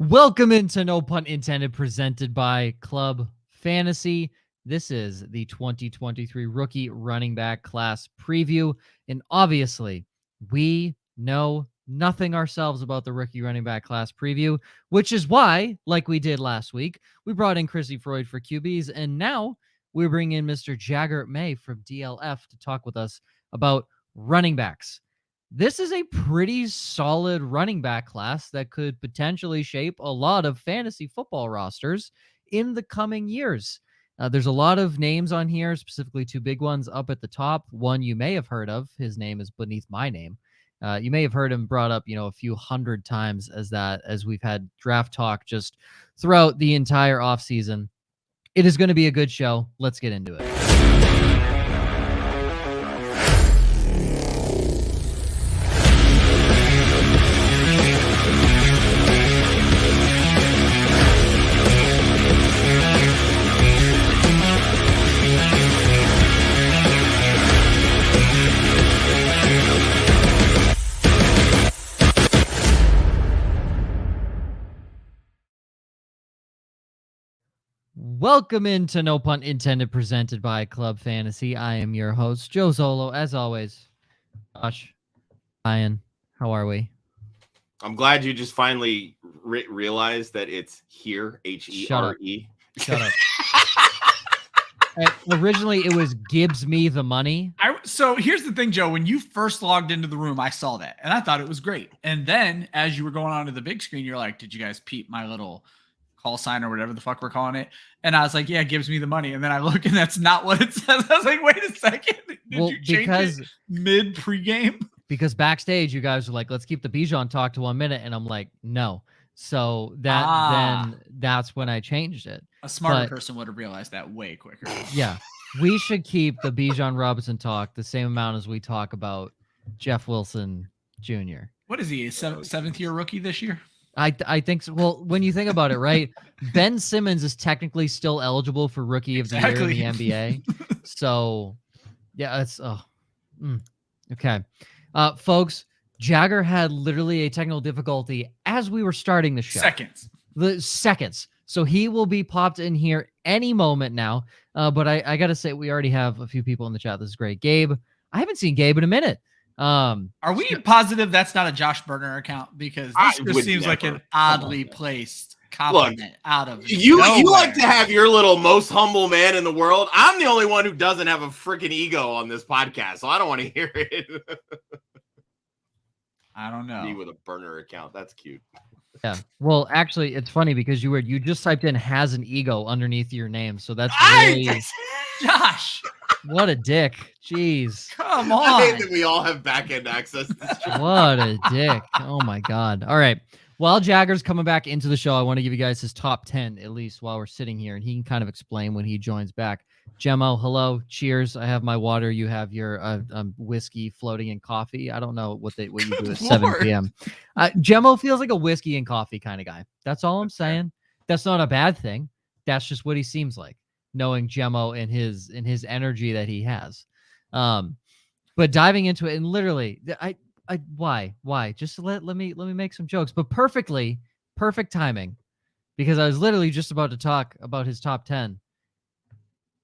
Welcome into No Punt Intended, presented by Club Fantasy. This is the 2023 rookie running back class preview. And obviously, we know nothing ourselves about the rookie running back class preview, which is why, like we did last week, we brought in Chrissy Freud for QBs. And now we bring in Mr. Jagger May from DLF to talk with us about running backs. This is a pretty solid running back class that could potentially shape a lot of fantasy football rosters in the coming years. There's a lot of names on here, specifically two big ones up at the top. One you may have heard of. His name is beneath my name. You may have heard him brought up, a few hundred times as we've had draft talk just throughout the entire offseason. It is going to be a good show. Let's get into it. Welcome into No Punt Intended, presented by Club Fantasy. I am your host, Joe Zolo. As always, Josh, Ryan, how are we? I'm glad you just finally realized that it's here, H-E-R-E. Shut up. Originally, it was Gibbs me the money. So here's the thing, Joe. When you first logged into the room, I saw that, and I thought it was great. And then as you were going on to the big screen, you're like, did you guys peep my little call sign or whatever the fuck we're calling it? And I was like, yeah, gives me the money. And then I look and that's not what it says. I was like, wait a second. Did you change it mid pregame? Because backstage, you guys were like, let's keep the Bijan talk to 1 minute. And I'm like, no. So then that's when I changed it. A smarter person would have realized that way quicker. Yeah. We should keep the Bijan Robinson talk the same amount as we talk about Jeff Wilson Jr. What is he, a seventh year rookie this year? I think so. Well, when you think about it, right? Ben Simmons is technically still eligible for Rookie of the Year in the NBA. So, yeah, that's okay. Folks, Jagger had literally a technical difficulty as we were starting the show. Seconds. So he will be popped in here any moment now. But I got to say, we already have a few people in the chat. This is great. Gabe, I haven't seen Gabe in a minute. Are we positive that's not a Josh Burner account? Because this just seems like an oddly placed compliment out of you like to have your little most humble man in the world. I'm the only one who doesn't have a freaking ego on this podcast, so I don't want to hear it. I don't know. Me with a burner account. That's cute. Yeah. Well, actually, it's funny because you just typed in has an ego underneath your name. So that's really Josh. What a dick. Jeez. Come on. I hate that we all have back-end access to this. What a dick. Oh, my God. All right. While Jagger's coming back into the show, I want to give you guys his top 10, at least while we're sitting here, and he can kind of explain when he joins back. Gemmo, hello. Cheers. I have my water. You have your whiskey floating in coffee. I don't know what you do at 7 p.m. Gemmo feels like a whiskey and coffee kind of guy. That's all I'm saying. That's not a bad thing. That's just what he seems like, knowing Gemmo and his energy that he has. But diving into it, and literally, why? Just let me make some jokes, but perfect timing, because I was literally just about to talk about his top 10,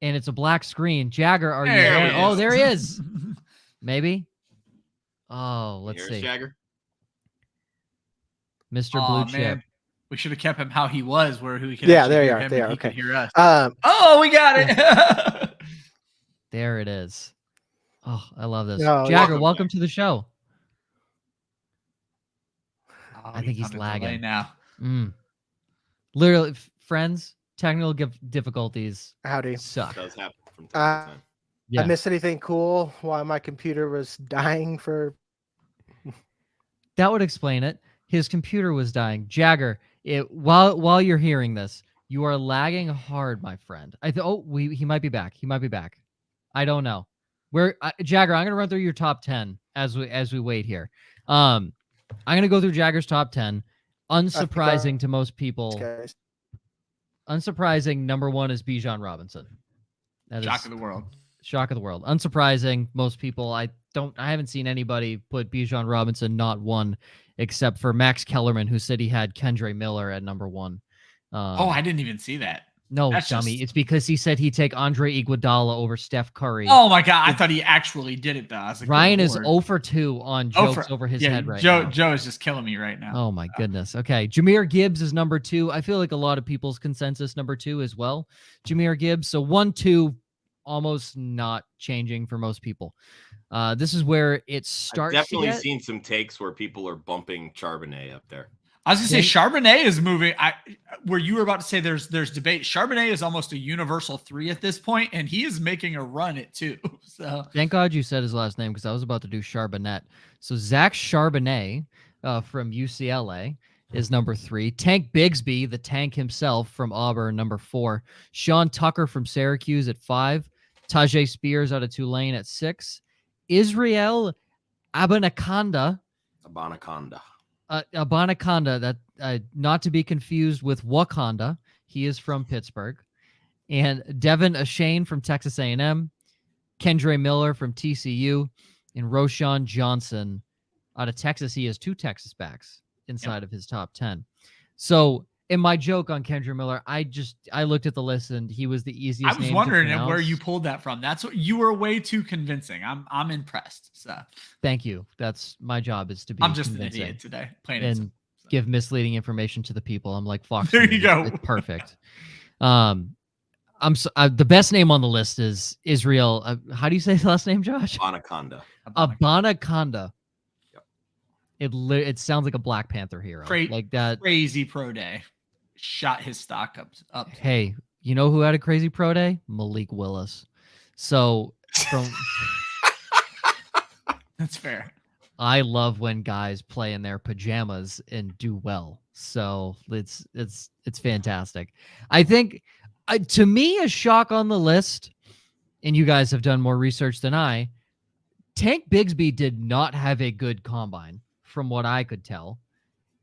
and it's a black screen. Jagger, are you there? Oh, there he is. Maybe. Oh, let's see. Jagger. Mr. Blue Chip. Man. We should have kept him how he was, where he could. Yeah, there you are. They are okay. Hear us. We got it. There it is. Oh, I love this. Jagger, welcome to the show. I think he's lagging now. Literally, friends, technical difficulties. Howdy. Suck. It does happen from time to time. Yeah. I missed anything cool while my computer was dying for? That would explain it. His computer was dying. Jagger, while you're hearing this, you are lagging hard, my friend. He might be back. I don't know. Jagger, I'm gonna run through your top 10 as we wait here. I'm gonna go through Jagger's top 10. Unsurprising to most people. Unsurprising, number 1 is Bijan Robinson. Shock of the world. Shock of the world. Unsurprising, most people. I I haven't seen anybody put Bijan Robinson not one, except for Max Kellerman, who said he had Kendre Miller at number 1. I didn't even see that. No, That's dummy. just- It's because he said he'd take Andre Iguodala over Steph Curry. Oh my god, I thought he actually did it though. I was like, Ryan good is Lord. 0 for 2 on jokes over his head right now. Joe is just killing me right now. Oh my goodness. Okay. Jahmyr Gibbs is number 2. I feel like a lot of people's consensus number 2 as well. Jahmyr Gibbs. So 1, 2, almost not changing for most people. This is where it starts. I've definitely seen some takes where people are bumping Charbonnet up there. I was gonna say Charbonnet is moving. Where you were about to say there's debate. Charbonnet is almost a universal 3 at this point, and he is making a run at 2. So thank God you said his last name because I was about to do Charbonnet. So Zach Charbonnet from UCLA is number 3. Tank Bigsby, the tank himself from Auburn, number 4. Sean Tucker from Syracuse at 5. Tyjae Spears out of Tulane at 6. Israel Abanaconda. Abanaconda, that not to be confused with Wakanda. He is from Pittsburgh. And Devon Achane from Texas A&M, Kendre Miller from TCU, and Roshan Johnson out of Texas. He has 2 Texas backs inside of his top 10. So in my joke on Kendre Miller, I looked at the list and he was the easiest. I was wondering where you pulled that from. That's what you were way too convincing. I'm impressed. So thank you. That's my job is to be. I'm just an idiot today. And give misleading information to the people. I'm like Fox. There you go. It's perfect. The best name on the list is Israel. How do you say his last name, Josh? Abanaconda. Yep. It sounds like a Black Panther hero. Like that crazy pro day. Shot his stock up. Hey, you know who had a crazy pro day? Malik Willis. So from that's fair. I love when guys play in their pajamas and do well. So it's fantastic. I think to me, a shock on the list, and you guys have done more research than I, Tank Bigsby did not have a good combine from what I could tell.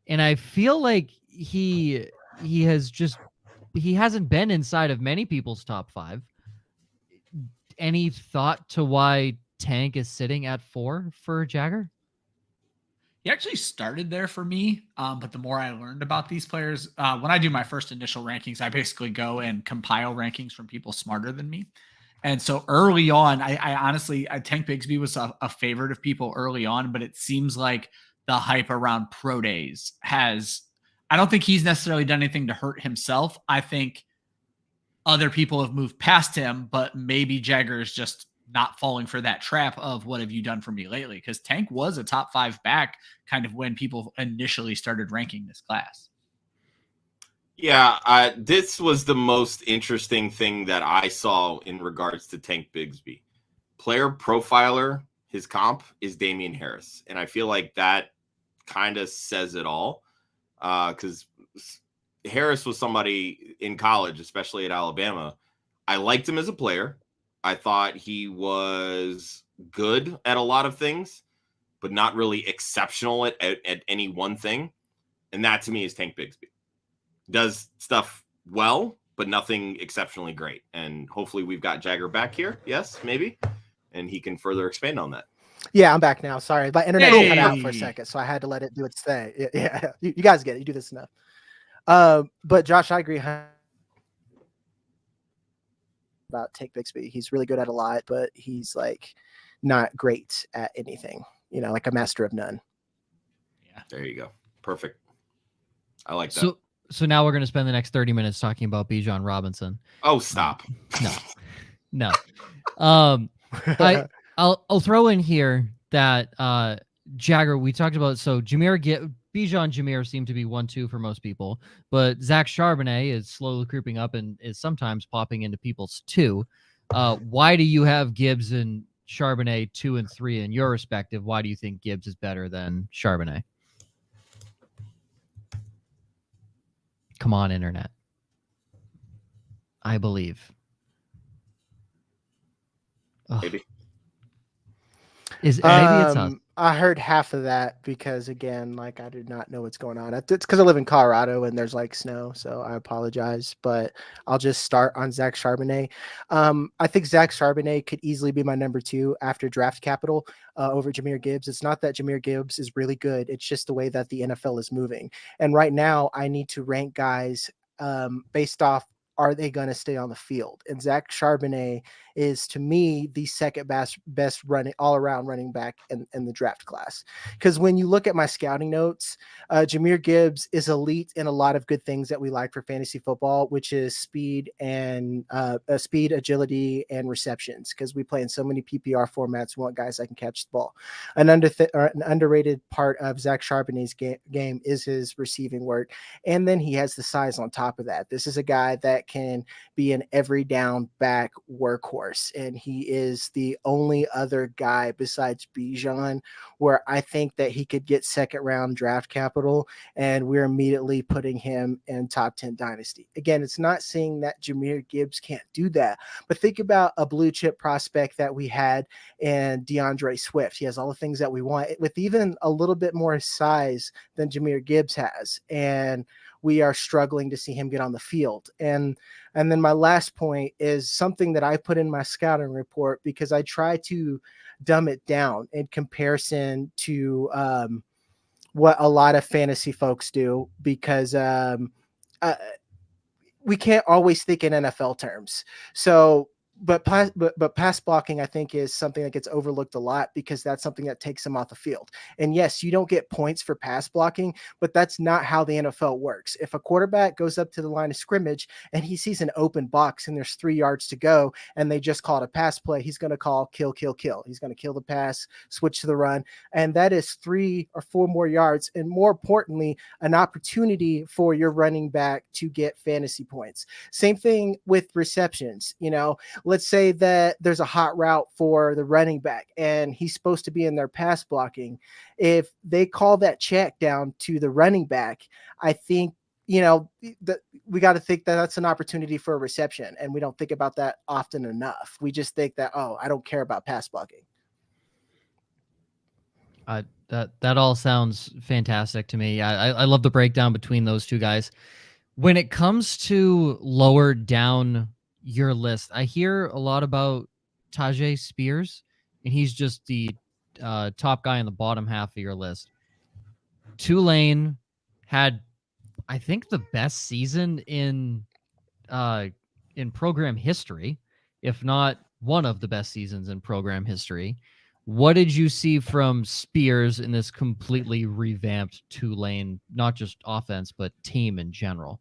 And I feel like he hasn't been inside of many people's top 5. Any thought to why Tank is sitting at 4 for Jagger? He actually started there for me, but the more I learned about these players, when I do my first initial rankings, I basically go and compile rankings from people smarter than me. And so early on, I honestly, Tank Bigsby was a favorite of people early on, but it seems like the hype around pro days I don't think he's necessarily done anything to hurt himself. I think other people have moved past him, but maybe Jagger is just not falling for that trap of what have you done for me lately? Because Tank was a top 5 back kind of when people initially started ranking this class. Yeah, this was the most interesting thing that I saw in regards to Tank Bigsby. Player profiler, his comp is Damian Harris. And I feel like that kind of says it all. Because Harris was somebody in college, especially at Alabama. I liked him as a player. I thought he was good at a lot of things, but not really exceptional at any one thing. And that to me is Tank Bigsby. Does stuff well, but nothing exceptionally great. And hopefully we've got Jagger back here. Yes, maybe. And he can further expand on that. Yeah, I'm back now. Sorry, my internet cut out for a second, so I had to let it do its thing. Yeah. You guys get it. You do this enough. But Josh, I agree about Tank Bigsby. He's really good at a lot, but he's like not great at anything. Like a master of none. Yeah, there you go. Perfect. I like that. So now we're going to spend the next 30 minutes talking about Bijan Robinson. Oh, stop. No. I'll throw in here that Jagger, we talked about, so Bijan Jahmyr seemed to be 1-2 for most people, but Zach Charbonnet is slowly creeping up and is sometimes popping into people's 2. Why do you have Gibbs and Charbonnet 2 and 3 in your respective? Why do you think Gibbs is better than Charbonnet? Come on, internet. I believe. Maybe. Maybe it's us. I heard half of that because, again, like, I did not know what's going on. It's because I live in Colorado and there's like snow, so I apologize. But I'll just start on Zach Charbonnet. I think Zach Charbonnet could easily be my number 2 after draft capital over Jahmyr Gibbs. It's not that Jahmyr Gibbs is really good; it's just the way that the NFL is moving. And right now, I need to rank guys based off, are they going to stay on the field? And Zach Charbonnet is, to me, the second best running all around running back in the draft class. Because when you look at my scouting notes, Jahmyr Gibbs is elite in a lot of good things that we like for fantasy football, which is speed and speed, agility, and receptions. Because we play in so many PPR formats, we want guys that can catch the ball. An underrated part of Zach Charbonnet's game is his receiving work, and then he has the size on top of that. This is a guy that can be an every down back workhorse, and he is the only other guy besides Bijan where I think that he could get second round draft capital, and we're immediately putting him in top 10 dynasty. Again, it's not saying that Jahmyr Gibbs can't do that, but think about a blue chip prospect that we had in DeAndre Swift. He has all the things that we want with even a little bit more size than Jahmyr Gibbs has, and we are struggling to see him get on the field. And then my last point is something that I put in my scouting report because I try to dumb it down in comparison to what a lot of fantasy folks do, because we can't always think in NFL terms. So, but pass blocking, I think, is something that gets overlooked a lot because that's something that takes them off the field. And yes, you don't get points for pass blocking, but that's not how the NFL works. If a quarterback goes up to the line of scrimmage and he sees an open box and there's 3 yards to go and they just called a pass play, he's going to call kill. He's going to kill the pass, switch to the run. And that is 3 or 4 more yards. And more importantly, an opportunity for your running back to get fantasy points. Same thing with receptions. Let's say that there's a hot route for the running back and he's supposed to be in their pass blocking. If they call that check down to the running back, I think, we got to think that that's an opportunity for a reception. And we don't think about that often enough. We just think that, oh, I don't care about pass blocking. That all sounds fantastic to me. I love the breakdown between those two guys. When it comes to lower down your list, I hear a lot about Tyjae Spears, and he's just the top guy in the bottom half of your list. Tulane had, I think, the best season in program history, if not one of the best seasons in program history. What did you see from Spears in this completely revamped Tulane, not just offense, but team in general?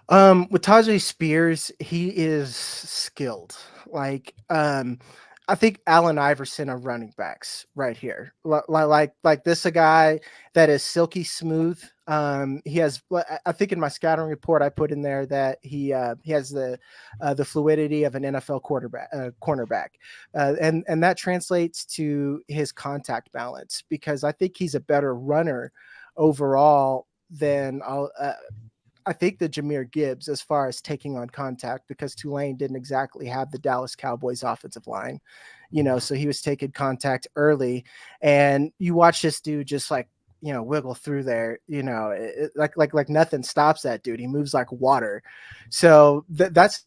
With Tyjae Spears, he is skilled. I think Allen Iverson are running backs right here. Like this, a guy that is silky smooth. He has, I think in my scouting report, I put in there that he has the fluidity of an NFL cornerback, and that translates to his contact balance, because I think he's a better runner overall than I think the Jahmyr Gibbs as far as taking on contact, because Tulane didn't exactly have the Dallas Cowboys offensive line, so he was taking contact early, and you watch this dude just wiggle through there, like nothing stops that dude. He moves like water. So that's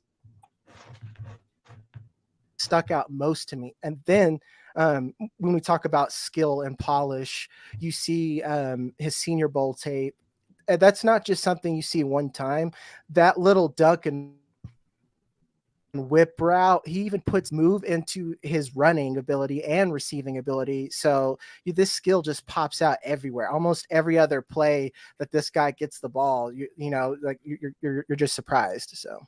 stuck out most to me. And then when we talk about skill and polish, you see his Senior Bowl tape. That's not just something you see one time. That little duck and whip route, he even puts move into his running ability and receiving ability. So this skill just pops out everywhere. Almost every other play that this guy gets the ball, you're just surprised. So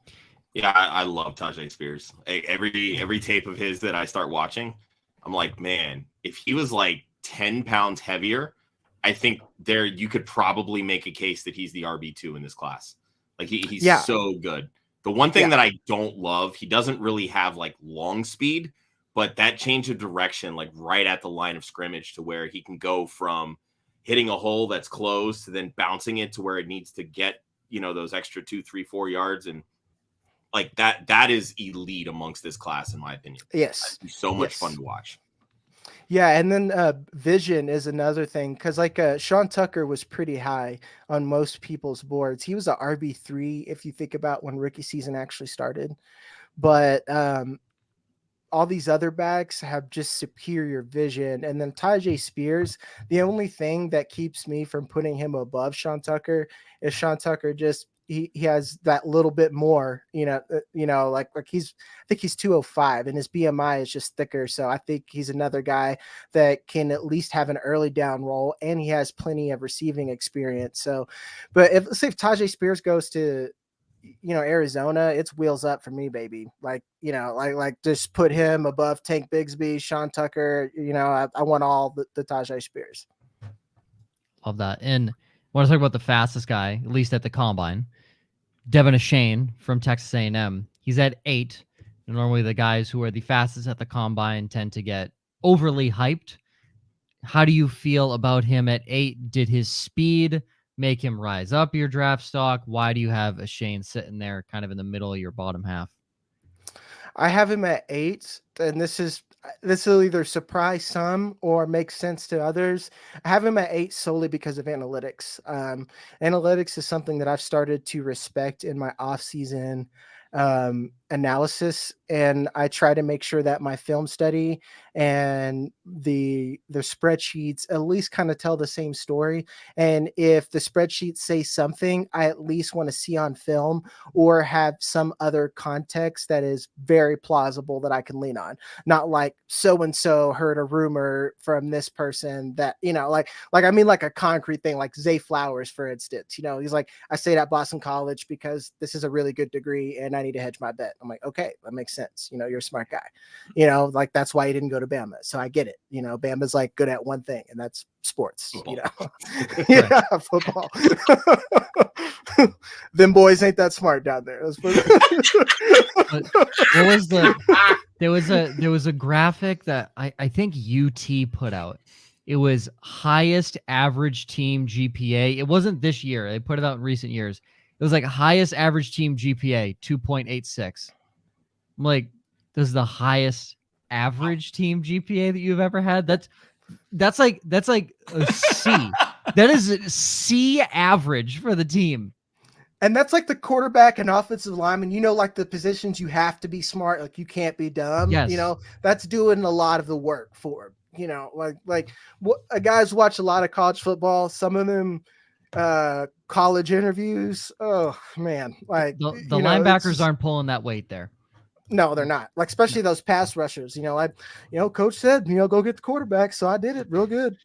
yeah, I love Tyjae Spears. Every tape of his that I start watching, I'm like, man, if he was like 10 pounds heavier, I think you could probably make a case that he's the RB2 in this class. Like he's so good. The one thing that I don't love, he doesn't really have like long speed, but that change of direction, like right at the line of scrimmage, to where he can go from hitting a hole that's closed to then bouncing it to where it needs to get, those extra 2, 3, 4 yards. And like that is elite amongst this class, in my opinion. Yes. It's so much fun to watch. Yeah, and then vision is another thing because like Sean Tucker was pretty high on most people's boards. He was a RB3 if you think about when rookie season actually started, but all these other backs have just superior vision. And then Tyjae Spears, the only thing that keeps me from putting him above Sean Tucker is Sean Tucker just he has that little bit more, like I think he's 205 and his BMI is just thicker. So I think he's another guy that can at least have an early down role, and he has plenty of receiving experience. So, but let's say if Tyjae Spears goes to Arizona, it's wheels up for me, baby. Like, like just put him above Tank Bigsby, Sean Tucker. I want all the Tyjae Spears. Love that. And I want to talk about the fastest guy, at least at the combine, Devon Achane from Texas A&M. He's at 8. And normally the guys who are the fastest at the combine tend to get overly hyped. How do you feel about him at 8? Did his speed make him rise up your draft stock? Why do you have Achane sitting there kind of in the middle of your bottom half? I have him at 8, and this will either surprise some or make sense to others. I have him at 8 solely because of analytics. Analytics is something that I've started to respect in my off-season analysis, and I try to make sure that my film study and the spreadsheets at least kind of tell the same story. And if the spreadsheets say something, I at least want to see on film or have some other context that is very plausible that I can lean on. Not like so and so heard a rumor from this person that like I mean like a concrete thing, like Zay Flowers, for instance. He's like, I stayed at Boston College because this is a really good degree and I need to hedge my bet. I'm like, okay, that makes sense. You're a smart guy. Like that's why he didn't go to Bama. So I get it. Bama's like good at one thing, and that's sports. Football. Yeah, football. Them boys ain't that smart down there. There was a graphic that I think UT put out. It was highest average team GPA. It wasn't this year. They put it out in recent years. It was like highest average team GPA, 2.86. I'm like, this is the highest average team GPA that you've ever had. That's like a C. That is a C average for the team. And that's like the quarterback and offensive lineman, like the positions you have to be smart, like you can't be dumb. Yes. That's doing a lot of the work for him. Like what guys watch a lot of college football, some of them college interviews. Oh man, like the linebackers aren't pulling that weight there. No, they're not. Like, especially those pass rushers. Coach said, go get the quarterback, so I did it real good.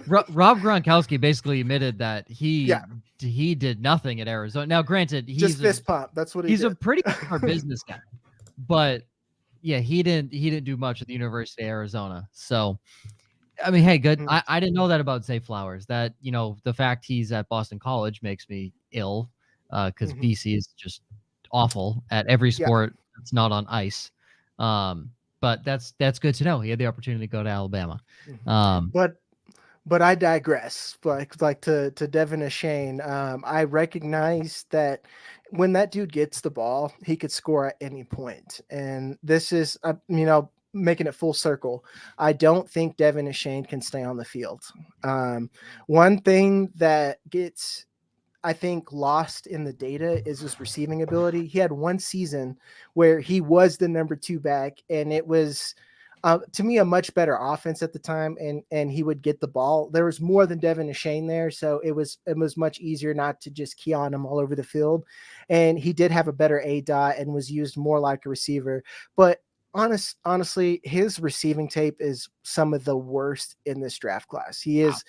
Rob Gronkowski basically admitted that he did nothing at Arizona. Now, granted, he's just fist pump. That's what he's a pretty smart business guy, but yeah, he didn't do much at the University of Arizona. So, I mean, hey, good. Mm-hmm. I didn't know that about Zay Flowers. That the fact he's at Boston College makes me ill because BC is just awful at every sport that's not on ice. But that's good to know. He had the opportunity to go to Alabama. But I digress. Like to Devon Achane, I recognize that when that dude gets the ball, he could score at any point. And this is, making it full circle. I don't think Devon Achane can stay on the field. One thing that gets, I think, lost in the data is his receiving ability. He had one season where he was the number 2 back, and it was to me a much better offense at the time, and he would get the ball. There was more than Devon Achane there, so it was much easier not to just key on him all over the field. And he did have a better ADOT and was used more like a receiver. But honestly, his receiving tape is some of the worst in this draft class. He is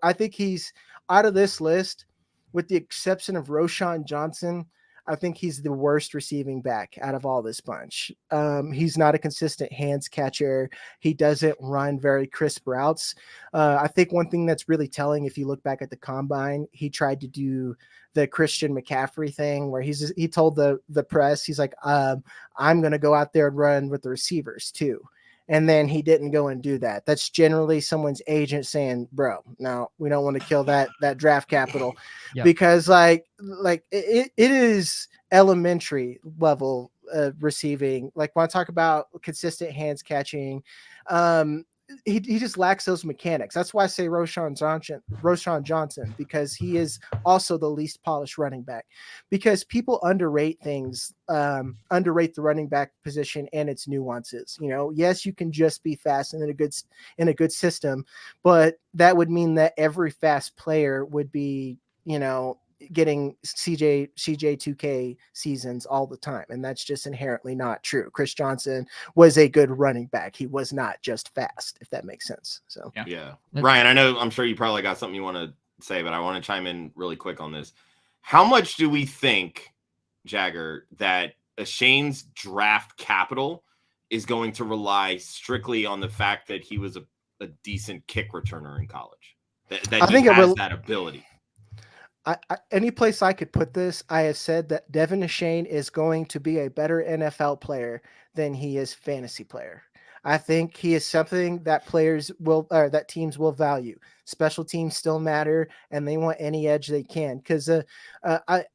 I think he's out of this list, with the exception of Roschon Johnson, I think he's the worst receiving back out of all this bunch. He's not a consistent hands catcher. He doesn't run very crisp routes. I think one thing that's really telling, if you look back at the combine, he tried to do the Christian McCaffrey thing where he told the press, he's like, I'm going to go out there and run with the receivers too. And then he didn't go and do that. That's generally someone's agent saying, bro, no, we don't want to kill that draft capital. Because like it is elementary level receiving. Like when I talk about consistent hands catching, he just lacks those mechanics. That's why I say Roschon Johnson, because he is also the least polished running back, because people underrate things, underrate the running back position and its nuances. Yes, you can just be fast and in a good system, but that would mean that every fast player would be, getting CJ2K seasons all the time. And that's just inherently not true. Chris Johnson was a good running back. He was not just fast, if that makes sense. So, yeah. Ryan, I'm sure you probably got something you want to say, but I want to chime in really quick on this. How much do we think, Jagger, that Achane's draft capital is going to rely strictly on the fact that he was a decent kick returner in college? That he has that ability? Any place I could put this, I have said that Devon Achane is going to be a better NFL player than he is fantasy player. I think he is something that that teams will value. Special teams still matter, and they want any edge they can. Because I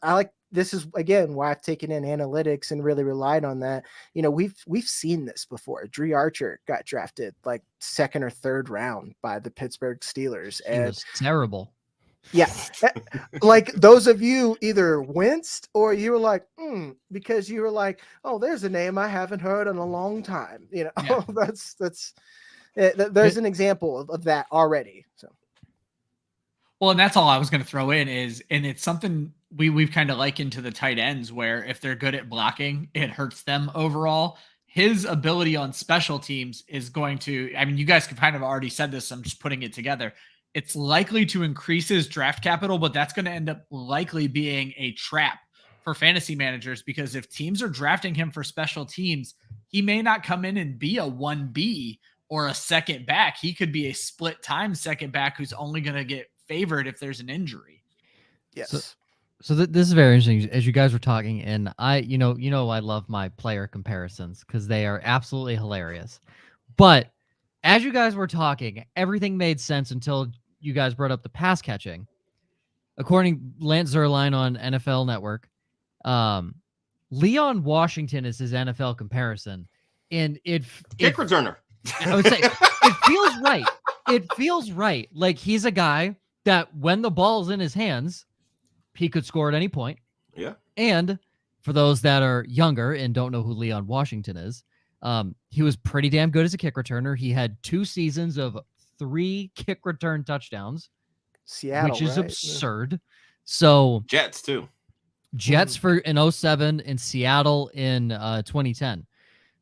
like, this is again why I've taken in analytics and really relied on that. We've seen this before. Dree Archer got drafted like 2nd or 3rd round by the Pittsburgh Steelers, and it was terrible. Yeah, like those of you either winced or you were like, because you were like, oh, there's a name I haven't heard in a long time. There's an example of that already. So, well, and that's all I was going to throw in and it's something we've kind of likened to the tight ends, where if they're good at blocking, it hurts them overall. His ability on special teams is going to, I mean, you guys have kind of already said this, I'm just putting it together. It's likely to increase his draft capital, but that's going to end up likely being a trap for fantasy managers, because if teams are drafting him for special teams, he may not come in and be a 1B or a second back. He could be a split time second back who's only going to get favored if there's an injury. Yes. So this is very interesting as you guys were talking, and I love my player comparisons because they are absolutely hilarious. But as you guys were talking, everything made sense until you guys brought up the pass catching. According to Lance Zierlein on NFL Network, Leon Washington is his NFL comparison, and kick returner. I would say it feels right. It feels right. Like he's a guy that when the ball's in his hands, he could score at any point. Yeah. And for those that are younger and don't know who Leon Washington is, he was pretty damn good as a kick returner. He had 2 seasons of 3 kick return touchdowns, Seattle, which is right? absurd. So Jets too. Jets for in 2007 and Seattle in 2010.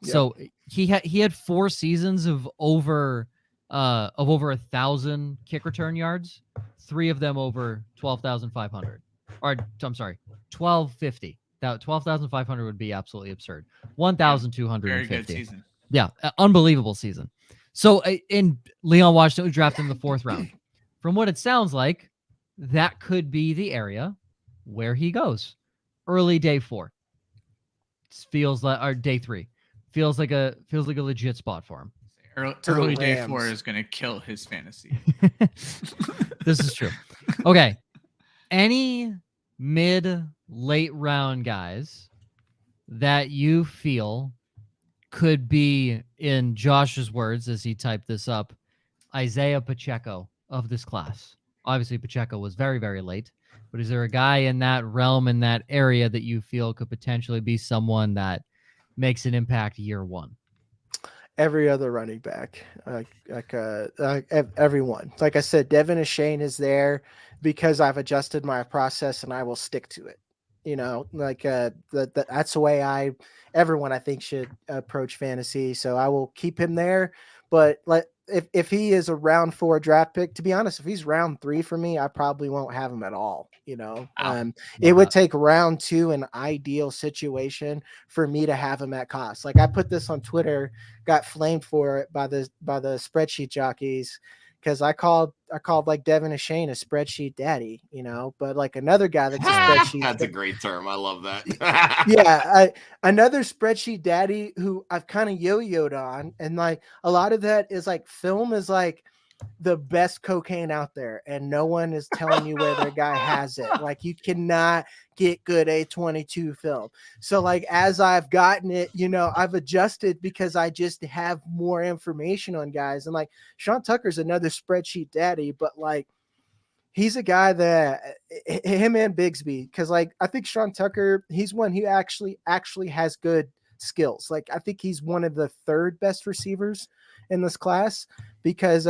Yep. So he had 4 seasons of over 1,000 kick return yards, 3 of them over 12,500. Or I'm sorry, 1,250. That 12,500 would be absolutely absurd. 1,250. Very good season. Yeah, unbelievable season. So in Leon Washington was drafted in the 4th round. From what it sounds like, that could be the area where he goes. Early day 4. Feels like, or day 3. Feels like a legit spot for him. Early day 4 is going to kill his fantasy. This is true. Okay. Any mid-late round guys that you feel could be, in Josh's words as he typed this up, Isaiah Pacheco of this class? Obviously, Pacheco was very, very late, but is there a guy in that realm, in that area, that you feel could potentially be someone that makes an impact year 1? Every other running back, everyone. Like I said, Devon Achane is there because I've adjusted my process and I will stick to it. That's the way everyone I think should approach fantasy. So I will keep him there. But if he is a round 4 draft pick, to be honest, if he's round 3 for me, I probably won't have him at all. It would take round 2, an ideal situation, for me to have him at cost. Like I put this on Twitter, got flamed for it by the spreadsheet jockeys, because I called like Devon Achane a spreadsheet daddy, but like another guy that's a spreadsheet. That's a great term. I love that. Yeah. Another spreadsheet daddy who I've kind of yo-yoed on. And like a lot of that is like film is like the best cocaine out there, and no one is telling you where their guy has it. Like, you cannot get good A22 film. So like, as I've gotten it, I've adjusted because I just have more information on guys. And like, Sean Tucker's another spreadsheet daddy, but like, he's a guy that him and Bigsby, because like, I think Sean Tucker, he's one who actually has good skills. Like, I think he's one of the third best receivers in this class, because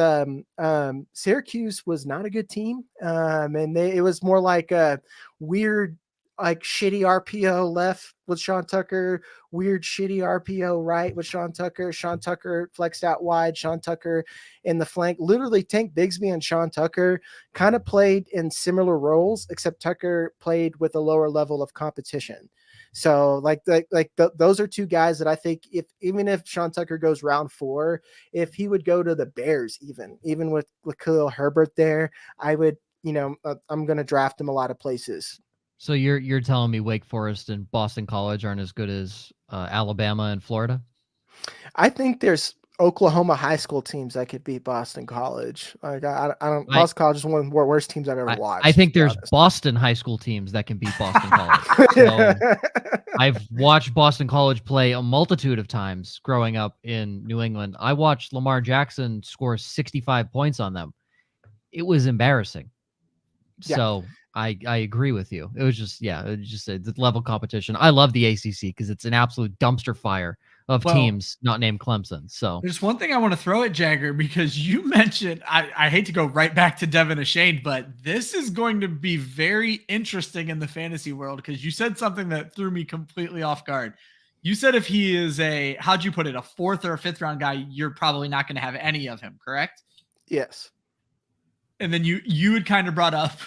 Syracuse was not a good team, and it was more like a weird, like, shitty RPO left with Sean Tucker, weird shitty RPO right with Sean Tucker flexed out wide, Sean Tucker in the flank. Literally, Tank Bigsby and Sean Tucker kind of played in similar roles, except Tucker played with a lower level of competition. So those are two guys that I think, even if Sean Tucker goes round 4, if he would go to the Bears, even with Khalil Herbert there, I would, I'm going to draft him a lot of places. So you're telling me Wake Forest and Boston College aren't as good as Alabama and Florida? I think there's Oklahoma high school teams that could beat Boston College. Like, I don't. Boston College is one of the worst teams I've ever watched. I think there's Boston high school teams that can beat Boston College. So I've watched Boston College play a multitude of times growing up in New England. I watched Lamar Jackson score 65 points on them. It was embarrassing. Yeah. So I agree with you. It was just the level competition. I love the ACC because it's an absolute dumpster fire of teams not named Clemson. So there's one thing I want to throw at Jagger, because you mentioned, I hate to go right back to Devon Achane, but this is going to be very interesting in the fantasy world, because you said something that threw me completely off guard. You said if he is how'd you put it, a 4th or a 5th round guy, you're probably not going to have any of him, correct? Yes. And then you had kind of brought up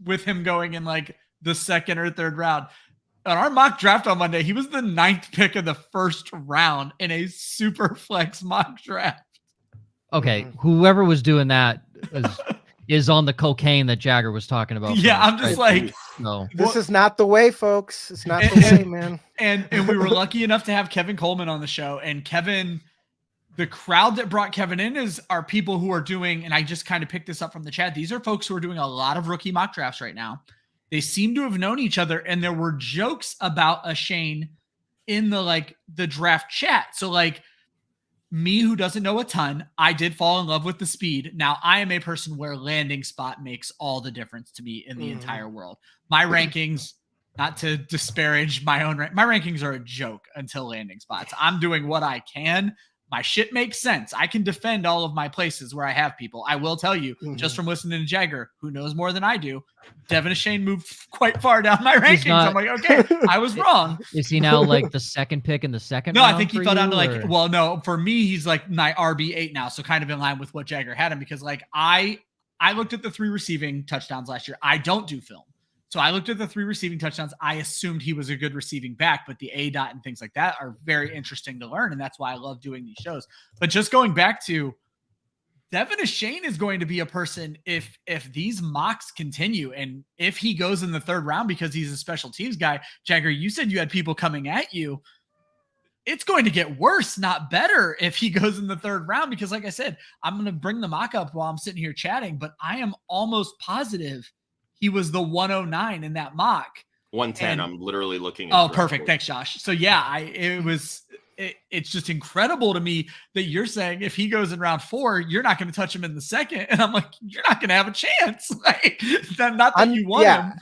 with him going in like the 2nd or 3rd round. On our mock draft on Monday, he was the 9th pick of the 1st round in a super flex mock draft. Okay, whoever was doing that is on the cocaine that Jagger was talking about. Yeah, I'm just like, no. This is not the way, folks. It's not the way, man. And we were lucky enough to have Kevin Coleman on the show. And Kevin, the crowd that brought Kevin in are people who are doing, and I just kind of picked this up from the chat, these are folks who are doing a lot of rookie mock drafts right now. They seem to have known each other, and there were jokes about Achane in the draft chat. So like, me, who doesn't know a ton, I did fall in love with the speed. Now, I am a person where landing spot makes all the difference to me in the entire world. My rankings, not to disparage my own, my rankings are a joke until landing spots. I'm doing what I can. My shit makes sense. I can defend all of my places where I have people. I will tell you, just from listening to Jagger, who knows more than I do, Devon Achane moved quite far down my rankings. I'm like, okay, I was wrong. Is he now like the 2nd pick in the 2nd? No, I think he fell down to well, no, for me, he's like my RB8 now. So kind of in line with what Jagger had him, because like I looked at the 3 receiving touchdowns last year. I don't do film. So I looked at the 3 receiving touchdowns. I assumed he was a good receiving back, but the ADOT and things like that are very interesting to learn. And that's why I love doing these shows. But just going back to Devon Achane is going to be a person, if these mocks continue and if he goes in the 3rd round because he's a special teams guy. Jagger, you said you had people coming at you. It's going to get worse, not better, if he goes in the 3rd round, because like I said, I'm going to bring the mock up while I'm sitting here chatting, but I am almost positive he was the 109 in that mock. 110. I'm literally looking at perfect. Thanks, Josh. So yeah, it's just incredible to me that you're saying if he goes in round 4, you're not going to touch him in the 2nd. And I'm like, you're not going to have a chance. Like, not that you want him.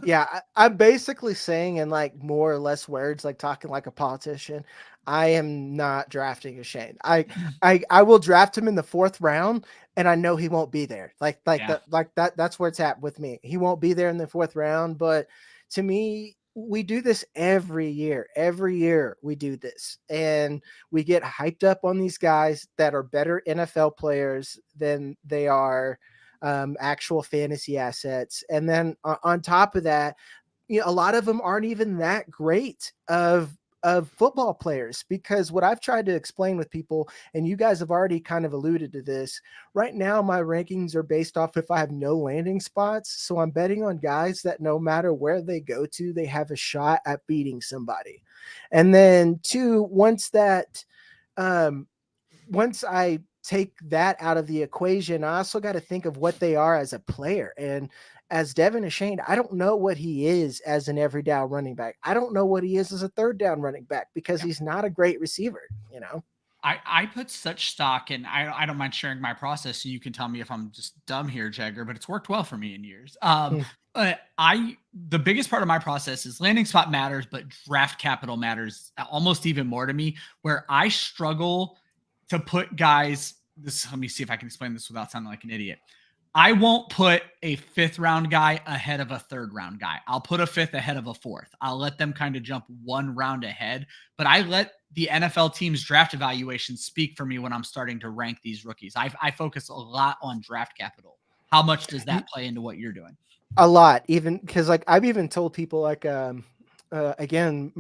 Yeah, I'm basically saying in like more or less words, like talking like a politician, I am not drafting Achane. I will draft him in the 4th round, and I know he won't be there. That's where it's at with me. He won't be there in the 4th round. But to me, we do this every year. Every year we do this, and we get hyped up on these guys that are better NFL players than they are actual fantasy assets. And then on top of that, a lot of them aren't even that great of football players, because what I've tried to explain with people, and you guys have already kind of alluded to this, right now my rankings are based off if I have no landing spots. So I'm betting on guys that no matter where they go to, they have a shot at beating somebody. And then 2, once I take that out of the equation, I also got to think of what they are as a player. And as Devon Achane, I don't know what he is as an every down running back. I don't know what he is as a third down running back because he's not a great receiver, you know? I put such stock, and I don't mind sharing my process, so you can tell me if I'm just dumb here, Jagger, but it's worked well for me in years. But the biggest part of my process is landing spot matters, but draft capital matters almost even more to me, where I struggle to put guys. Let me see if I can explain this without sounding like an idiot. I won't put a 5th round guy ahead of a 3rd round guy. I'll put a 5th ahead of a 4th. I'll let them kind of jump 1 round ahead, but I let the NFL team's draft evaluation speak for me when I'm starting to rank these rookies. I focus a lot on draft capital. How much does that play into what you're doing? A lot, even because like I've even told people like, again,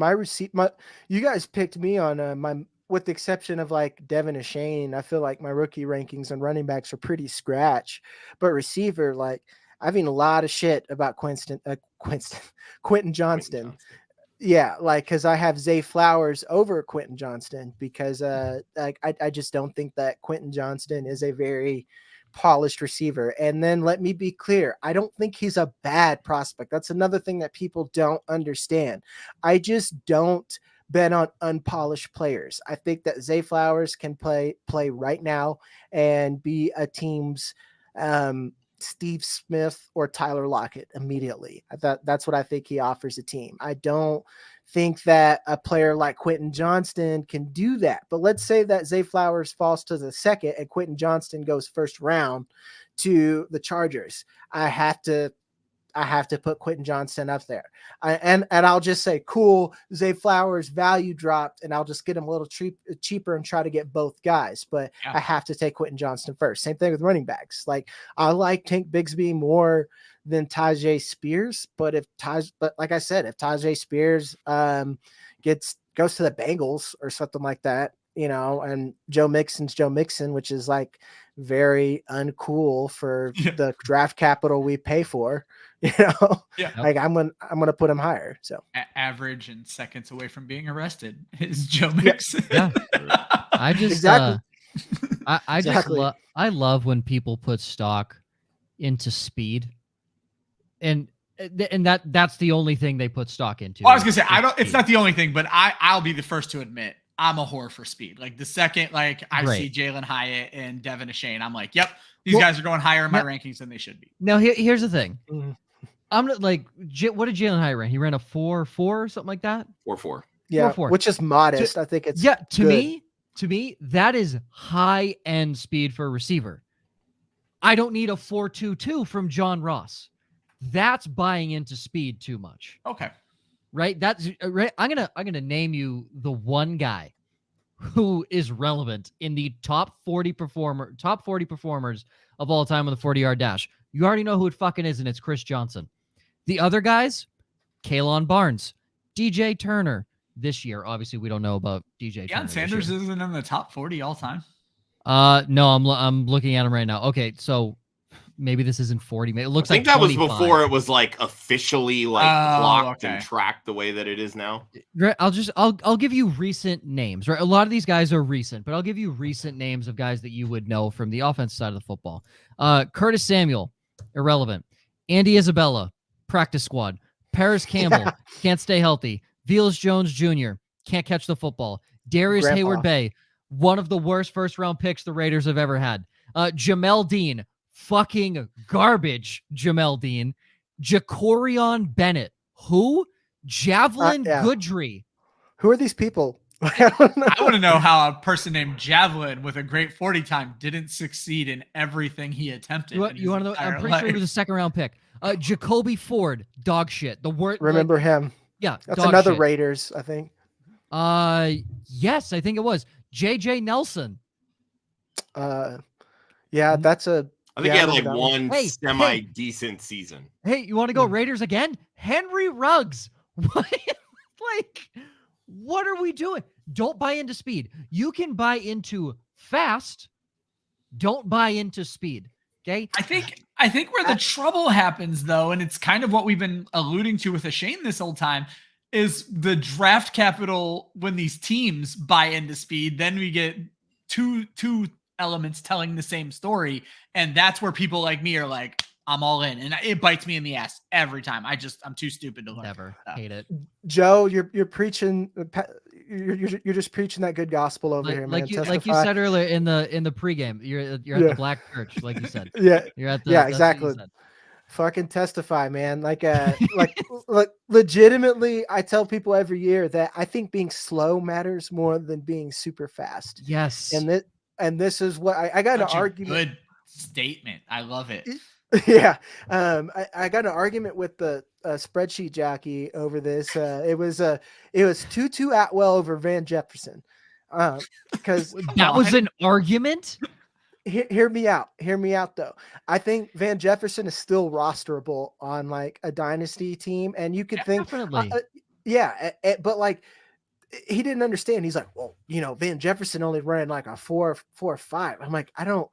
you guys picked me on with the exception of like Devon Achane. I feel like my rookie rankings on running backs are pretty scratch, but receiver, like I've seen a lot of shit about Quentin Johnston. Yeah, like because I have Zay Flowers over Quentin Johnston because like I just don't think that Quentin Johnston is a very polished receiver. And then let me be clear, I don't think he's a bad prospect. That's another thing that people don't understand. I just don't bet on unpolished players. I think that Zay Flowers can play right now and be a team's Steve Smith or Tyler Lockett immediately. That's what I think he offers a team. I don't think that a player like Quentin Johnston can do that. But let's say that Zay Flowers falls to the 2nd and Quentin Johnston goes 1st round to the Chargers. I have to put Quentin Johnston up there. And I'll just say, cool, Zay Flowers value dropped, and I'll just get him a little cheaper and try to get both guys. But I have to take Quentin Johnston first. Same thing with running backs. Like I like Tank Bigsby more than Tyjae Spears, but like I said, if Tyjae Spears goes to the Bengals or something like that, you know, and Joe Mixon's Joe Mixon, which is like very uncool for the draft capital we pay for, you know, like I'm going to put him higher. So average and seconds away from being arrested is Joe Mixon. Yeah. I just, exactly. I love when people put stock into speed and that's the only thing they put stock into. Well, I was gonna say it's not the only thing, but I'll be the first to admit I'm a whore for speed. Like the second I see Jalen Hyatt and Devon Achane, I'm like, yep, these guys are going higher in my rankings than they should be. Now here's the thing. I'm not like, what did Jalen Hyatt run? He ran a 4.4 or something like that. 4.4. Yeah, 4.4. Which is modest. I think it's to me, that is high end speed for a receiver. I don't need a 4.22 from John Ross. That's buying into speed too much. Okay. Right. That's right. I'm going to name you the one guy who is relevant in the top 40 performers of all time on the 40-yard dash. You already know who it fucking is, and it's Chris Johnson. The other guys, K'Lon Barnes, DJ Turner. This year, obviously, we don't know about DJ Turner. Deion Sanders isn't in the top 40 all time. No, I'm looking at him right now. Okay, so maybe this isn't 40. It looks like I think that 25. was before it was like officially clocked and tracked the way that it is now. Right, I'll give you recent names. Right, a lot of these guys are recent, but I'll give you recent names of guys that you would know from the offensive side of the football. Curtis Samuel, irrelevant. Andy Isabella, practice squad. Paris Campbell, can't stay healthy. Velus Jones Jr., can't catch the football. Darius Hayward Bay, one of the worst first-round picks the Raiders have ever had. Jamel Dean, fucking garbage Jamel Dean. Jacorion Bennett, who? Javelin Goodry. Who are these people? I want to know how a person named Javelin with a great 40 time didn't succeed in everything he attempted. You want to know? I'm pretty sure he was a second-round pick. Jacoby Ford, dog shit. The word. Remember him? Yeah, that's another shit. Raiders, I think. Yes, I think it was JJ Nelson. Yeah, that's a. I think he had like one semi-decent season. Hey, you want to go Raiders again? Henry Ruggs. What? Like, what are we doing? Don't buy into speed. You can buy into fast. Don't buy into speed. Okay. I think where the trouble happens, though, and it's kind of what we've been alluding to with Achane this whole time, is the draft capital when these teams buy into speed. Then we get two elements telling the same story. And that's where people like me are like, I'm all in, and it bites me in the ass every time. I'm too stupid to learn. Never hate it. Joe, you're preaching. You're just preaching that good gospel over here, man. Like you said earlier in the pregame, you're at the black church, like you said. Yeah, you're at the exactly. Fucking testify, man. Like legitimately, I tell people every year that I think being slow matters more than being super fast. Yes, and this is what I got an argument. Good statement. I love it. Yeah. I got an argument with the spreadsheet jockey over this. It was Tutu Atwell over Van Jefferson. Because that was an argument. Hear me out though. I think Van Jefferson is still rosterable on like a dynasty team, and you could think, but like he didn't understand. He's like, well, Van Jefferson only ran like a 4.5. I'm like, I don't.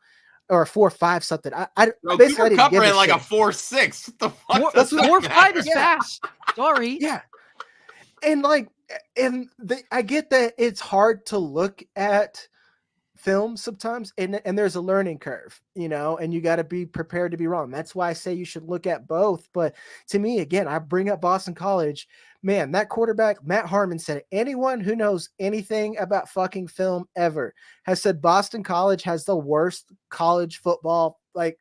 Or a 4.5 something. Cooper Kupp ran like a 4.6. What the fuck? That's 4.5 is fast. Sorry. Yeah. And I get that it's hard to look at film sometimes, and there's a learning curve, and you got to be prepared to be wrong. That's why I say you should look at both. But to me, again, I bring up Boston College. Man, that quarterback, Matt Harmon, said it. Anyone who knows anything about fucking film ever has said Boston College has the worst college football. Like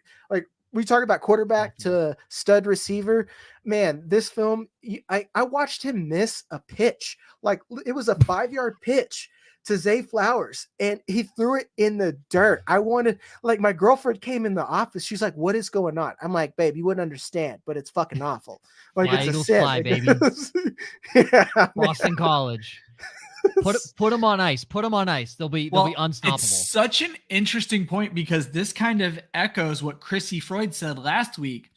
we talk about quarterback to stud receiver. Man, this film, I watched him miss a pitch. Like it was a 5-yard pitch to Zay Flowers, and he threw it in the dirt. My girlfriend came in the office. She's like, what is going on? I'm like, babe, you wouldn't understand, but it's fucking awful. Like it's a sin. Fly, baby. Boston College. Put them on ice. Put them on ice. They'll be unstoppable. It's such an interesting point because this kind of echoes what Chrissy Freud said last week,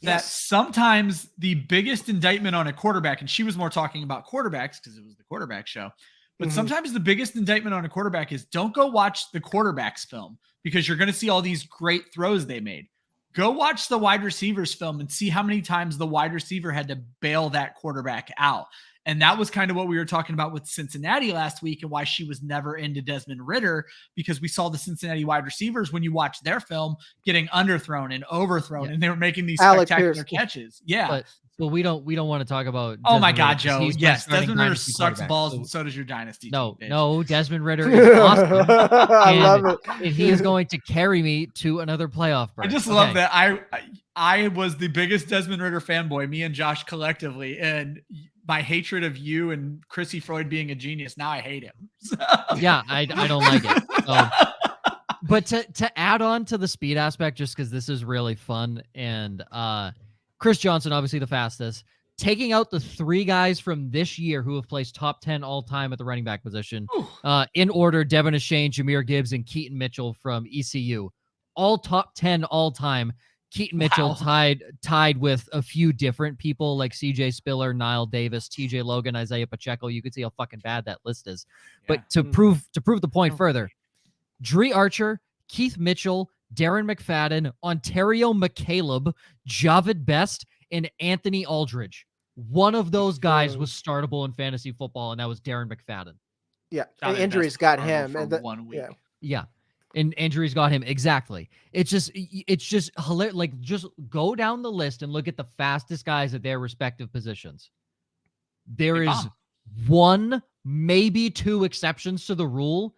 that sometimes the biggest indictment on a quarterback, and she was more talking about quarterbacks because it was the quarterback show, but sometimes the biggest indictment on a quarterback is don't go watch the quarterback's film because you're going to see all these great throws they made. Go watch the wide receivers film and see how many times the wide receiver had to bail that quarterback out. And that was kind of what we were talking about with Cincinnati last week and why she was never into Desmond Ridder, because we saw the Cincinnati wide receivers, when you watch their film, getting underthrown and overthrown, and they were making these spectacular catches. Yeah. But we don't want to talk about. Oh my God, Joe! Yes, Desmond Ridder sucks balls, and so does your dynasty. No, Desmond Ridder is awesome. I love it. And he is going to carry me to another playoff berth. I just love that. I was the biggest Desmond Ridder fanboy, me and Josh collectively, and my hatred of you and Chrissy Freud being a genius. Now I hate him. Yeah, I don't like it. But to add on to the speed aspect, just because this is really fun, and Chris Johnson, obviously the fastest, taking out the 3 guys from this year who have placed top 10 all time at the running back position. In order, Devon Achane, Jahmyr Gibbs, and Keaton Mitchell from ECU, all top 10 all time. Keaton Mitchell tied with a few different people like CJ Spiller, Niall Davis, TJ Logan, Isaiah Pacheco. You could see how fucking bad that list is. Yeah. But to prove the point further, Dree Archer, Keith Mitchell, Darren McFadden, Ontario McCaleb, Javid Best, and Anthony Aldridge. One of those guys was startable in fantasy football, and that was Darren McFadden. Yeah, and injuries got him. And 1 week. Yeah. And injuries got him. Exactly. It's just hilarious. Like, just go down the list and look at the fastest guys at their respective positions. There is 1, maybe 2 exceptions to the rule.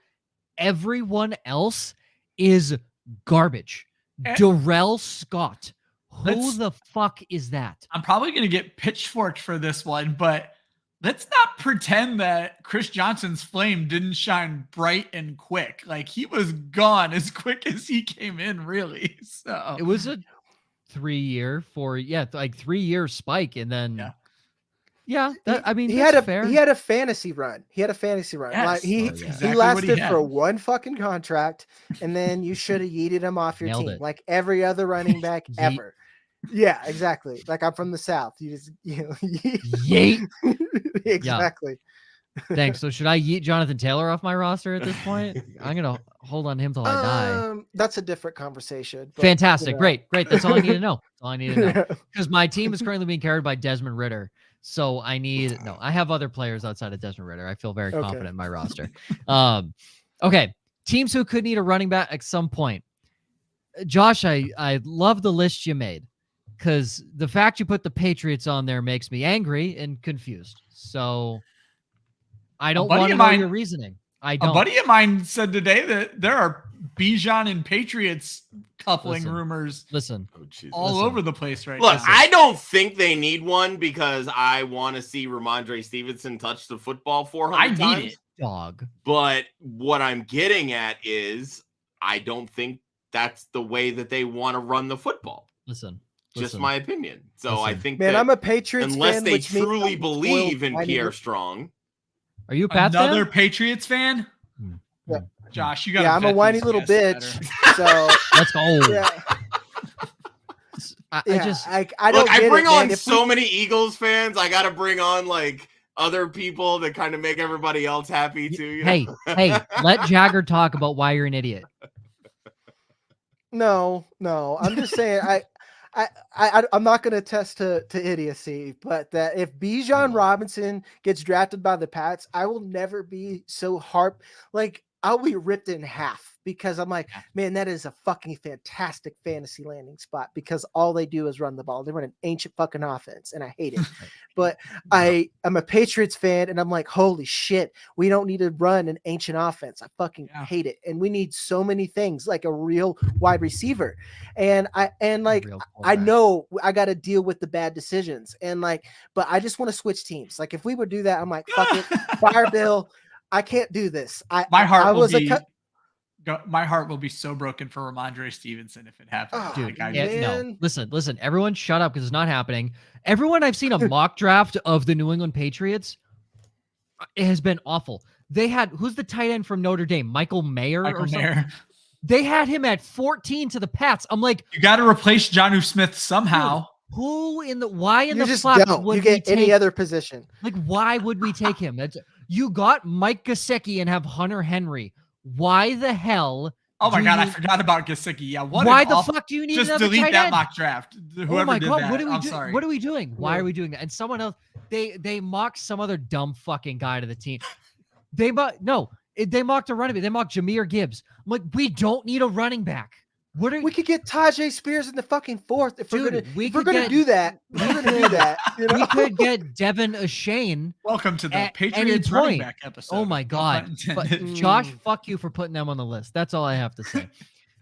Everyone else is garbage. Darrell Scott. Who the fuck is that? I'm probably going to get pitchforked for this one, but let's not pretend that Chris Johnson's flame didn't shine bright and quick. Like, he was gone as quick as he came in, really. So it was a 3-year, 3-year spike, and then he had a fantasy run. Yes. Like, he lasted for 1 fucking contract, and then you should have yeeted him off your team like every other running back ever. Yeah, exactly. Like, I'm from the South. You just, yeet. Exactly. Yeah. Thanks. So should I yeet Jonathan Taylor off my roster at this point? I'm going to hold on him till I die. That's a different conversation. But, fantastic. Great. That's all I need to know. That's all I need to know. Because my team is currently being carried by Desmond Ridder. So I have other players outside of Desmond Ridder. I feel very confident in my roster. Okay. Teams who could need a running back at some point. Josh, I love the list you made because the fact you put the Patriots on there makes me angry and confused. So I don't want to know your reasoning. I don't. A buddy of mine said today that there are Bijan and Patriots coupling rumors all over the place right now. Look, I don't think they need one because I want to see Ramondre Stevenson touch the football 400 times. I need it, dog. But what I'm getting at is I don't think that's the way that they want to run the football. Listen. Just my opinion. So I think I'm a Patriots unless fan, they truly believe in Pierre Strong. Are you a Pats Another fan? Patriots fan? Yeah. Josh, you got. Yeah, I'm a whiny little bitch. So let's go. Yeah. I don't. Look, I bring on so many Eagles fans. I got to bring on like other people that kind of make everybody else happy too. You know? Hey, let Jagger talk about why you're an idiot. No. I'm just saying I'm not going to attest to idiocy, but that if Bijan Robinson gets drafted by the Pats, I will never be so I'll be ripped in half because I'm like, man, that is a fucking fantastic fantasy landing spot because all they do is run the ball. They run an ancient fucking offense and I hate it. But I'm a Patriots fan and I'm like, holy shit, we don't need to run an ancient offense. I fucking hate it. And we need so many things like a real wide receiver. And I know I got to deal with the bad decisions but I just want to switch teams. Like if we would do that, I'm like, fuck it, fire Bill. I can't do this. My heart will be so broken for Ramondre Stevenson if it happens. Oh, dude, no. Listen. Everyone, shut up because it's not happening. Everyone I've seen a mock draft of the New England Patriots, it has been awful. They had who's the tight end from Notre Dame, Michael Mayer or something. They had him at 14 to the Pats. I'm like, you got to replace Jonnu Smith somehow. Dude, why in you the fuck would you get any other position? Like, why would we take him? You got Mike Gesicki and have Hunter Henry. Why the hell? Oh my God, I forgot about Gesicki. Yeah, why the fuck do you need another delete tight that end? mock draft? Whoever oh my God, did that. Sorry. What are we doing? Why are we doing that? And someone else, they mocked some other dumb fucking guy to the team. They mocked a running back. They mocked Jahmyr Gibbs. I'm like, we don't need a running back. We could get Tyjae Spears in the fucking fourth if we're gonna do that. We're gonna do that. You know? We could get Devon Achane. Welcome to the Patriots running back episode. Oh my God, Josh, fuck you for putting them on the list. That's all I have to say.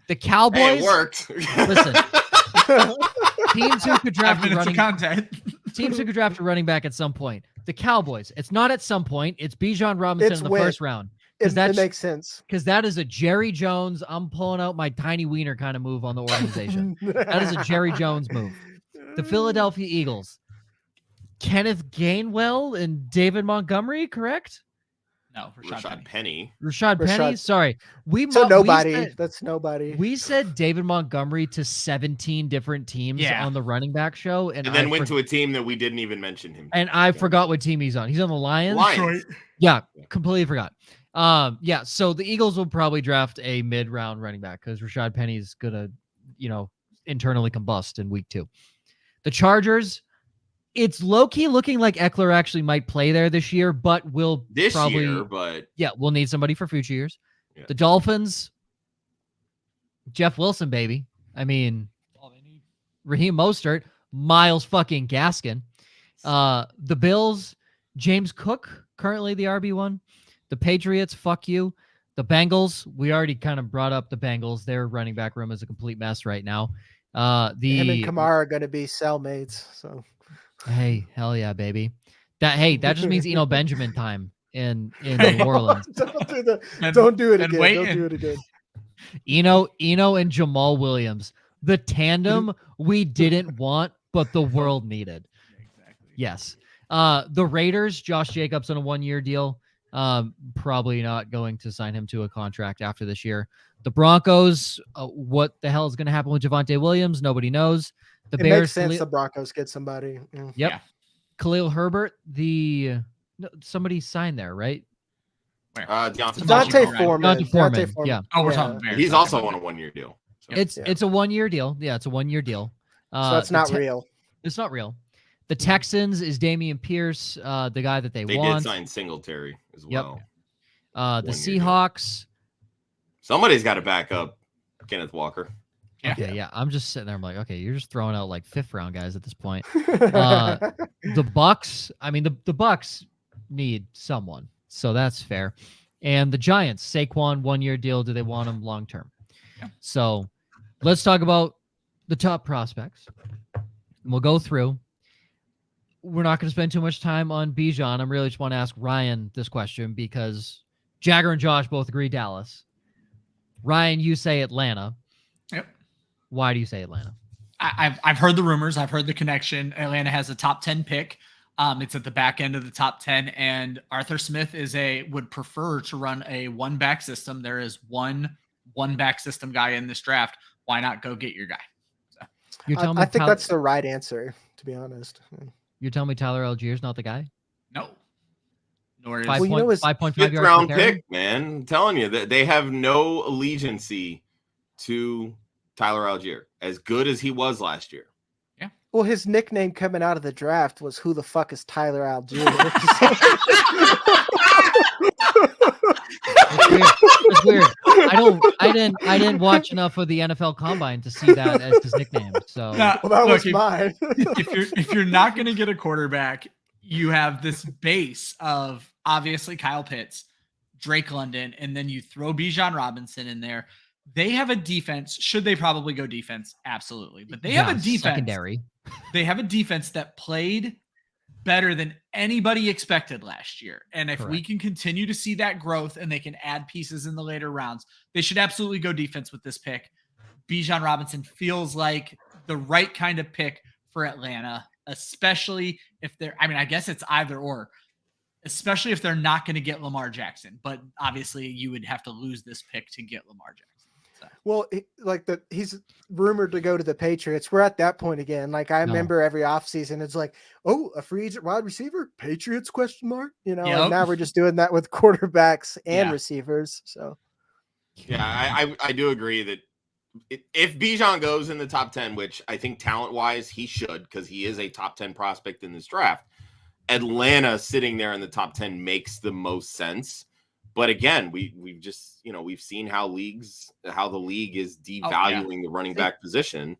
The Cowboys. Hey, it worked. Listen, teams who could draft teams who could draft a running back at some point. The Cowboys. It's not at some point. It's Bijan Robinson in the first round. It makes sense because that is a Jerry Jones. I'm pulling out my tiny wiener kind of move on the organization. That is a Jerry Jones move. The Philadelphia Eagles, Kenneth Gainwell and David Montgomery, correct? No, Rashad Penny. Rashad Penny. Sorry, that's nobody. We said David Montgomery to 17 different teams on the running back show, and then went to a team that we didn't even mention him. And I forgot what team he's on. He's on the Lions. Yeah, completely forgot. So the Eagles will probably draft a mid-round running back because Rashad Penny's gonna, internally combust in week 2. The Chargers, it's low-key looking like Eckler actually might play there this year, but we'll need somebody for future years. Yeah. The Dolphins, Jeff Wilson, baby. I mean, Raheem Mostert, Miles fucking Gaskin. The Bills, James Cook, currently the RB1. The Patriots, fuck you. The Bengals, we already kind of brought up the Bengals. Their running back room is a complete mess right now. Him and Kamara are going to be cellmates. So, hey, hell yeah, baby. That just means Benjamin time in New Orleans. Don't do it again. Eno and Jamal Williams, the tandem we didn't want, but the world needed. Exactly. Yes. The Raiders, Josh Jacobs on a 1-year deal. Probably not going to sign him to a contract after this year. The Broncos, what the hell is going to happen with Javonte Williams? Nobody knows. The Bears makes sense. The Broncos get somebody. Yeah. Yep. Yeah. Khalil Herbert. Somebody signed there, right? Deontay Foreman. Yeah. Oh, we're talking Bears. He's also on a 1-year deal. So. It's a 1-year deal. Yeah, it's a 1-year deal. So it's not real. It's not real. The Texans is Damian Pierce, the guy that they want. They did sign Singletary as well. Yep. The Seahawks, Somebody's got to back up Kenneth Walker. Okay, yeah. I'm just sitting there. I'm like, okay, you're just throwing out like 5th round guys at this point. The Bucks, I mean, the Bucks need someone, so that's fair. And the Giants, Saquon 1-year deal. Do they want him long term? Yeah. So let's talk about the top prospects. We'll go through. We're not going to spend too much time on Bijan. I really just want to ask Ryan this question because Jagger and Josh both agree Dallas. Ryan, you say Atlanta. Yep. Why do you say Atlanta? I've heard the rumors. I've heard the connection. Atlanta has a top 10 pick. It's at the back end of the top 10, and Arthur Smith would prefer to run a one-back system. There is one-back system guy in this draft. Why not go get your guy? So. You're telling me I think that's the right answer, to be honest. You're telling me Tyler Allgeier's not the guy? No. Nor is 5.5 fifth yards round per carry? pick, man. I'm telling you that they have no allegiancy to Tyler Allgeier, as good as he was last year. Well, his nickname coming out of the draft was "Who the fuck is Tyler Allgeier?" It's weird. I didn't watch enough of the NFL Combine to see that as his nickname. So Now, Well, that was look, mine. if you're not going to get a quarterback, you have this base of obviously Kyle Pitts, Drake London, and then you throw Bijan Robinson in there. They have a defense. Should they probably go defense? Absolutely. But they have a defense. Secondary. They have a defense that played better than anybody expected last year. And if we can continue to see that growth and they can add pieces in the later rounds, they should absolutely go defense with this pick. Bijan Robinson feels like the right kind of pick for Atlanta, especially if they're, I mean, I guess it's either or, especially if they're not going to get Lamar Jackson. But obviously you would have to lose this pick to get Lamar Jackson. Well, he's rumored to go to the Patriots. We're at that point again. Like I remember every offseason, it's like, oh, a free agent wide receiver, Patriots ? You know, and now we're just doing that with quarterbacks and receivers. So, yeah, I do agree that if Bijan goes in the top 10, which I think talent wise he should, because he is a top 10 prospect in this draft, Atlanta sitting there in the top 10 makes the most sense. But again, we've just, we've seen how the league is devaluing the running back position.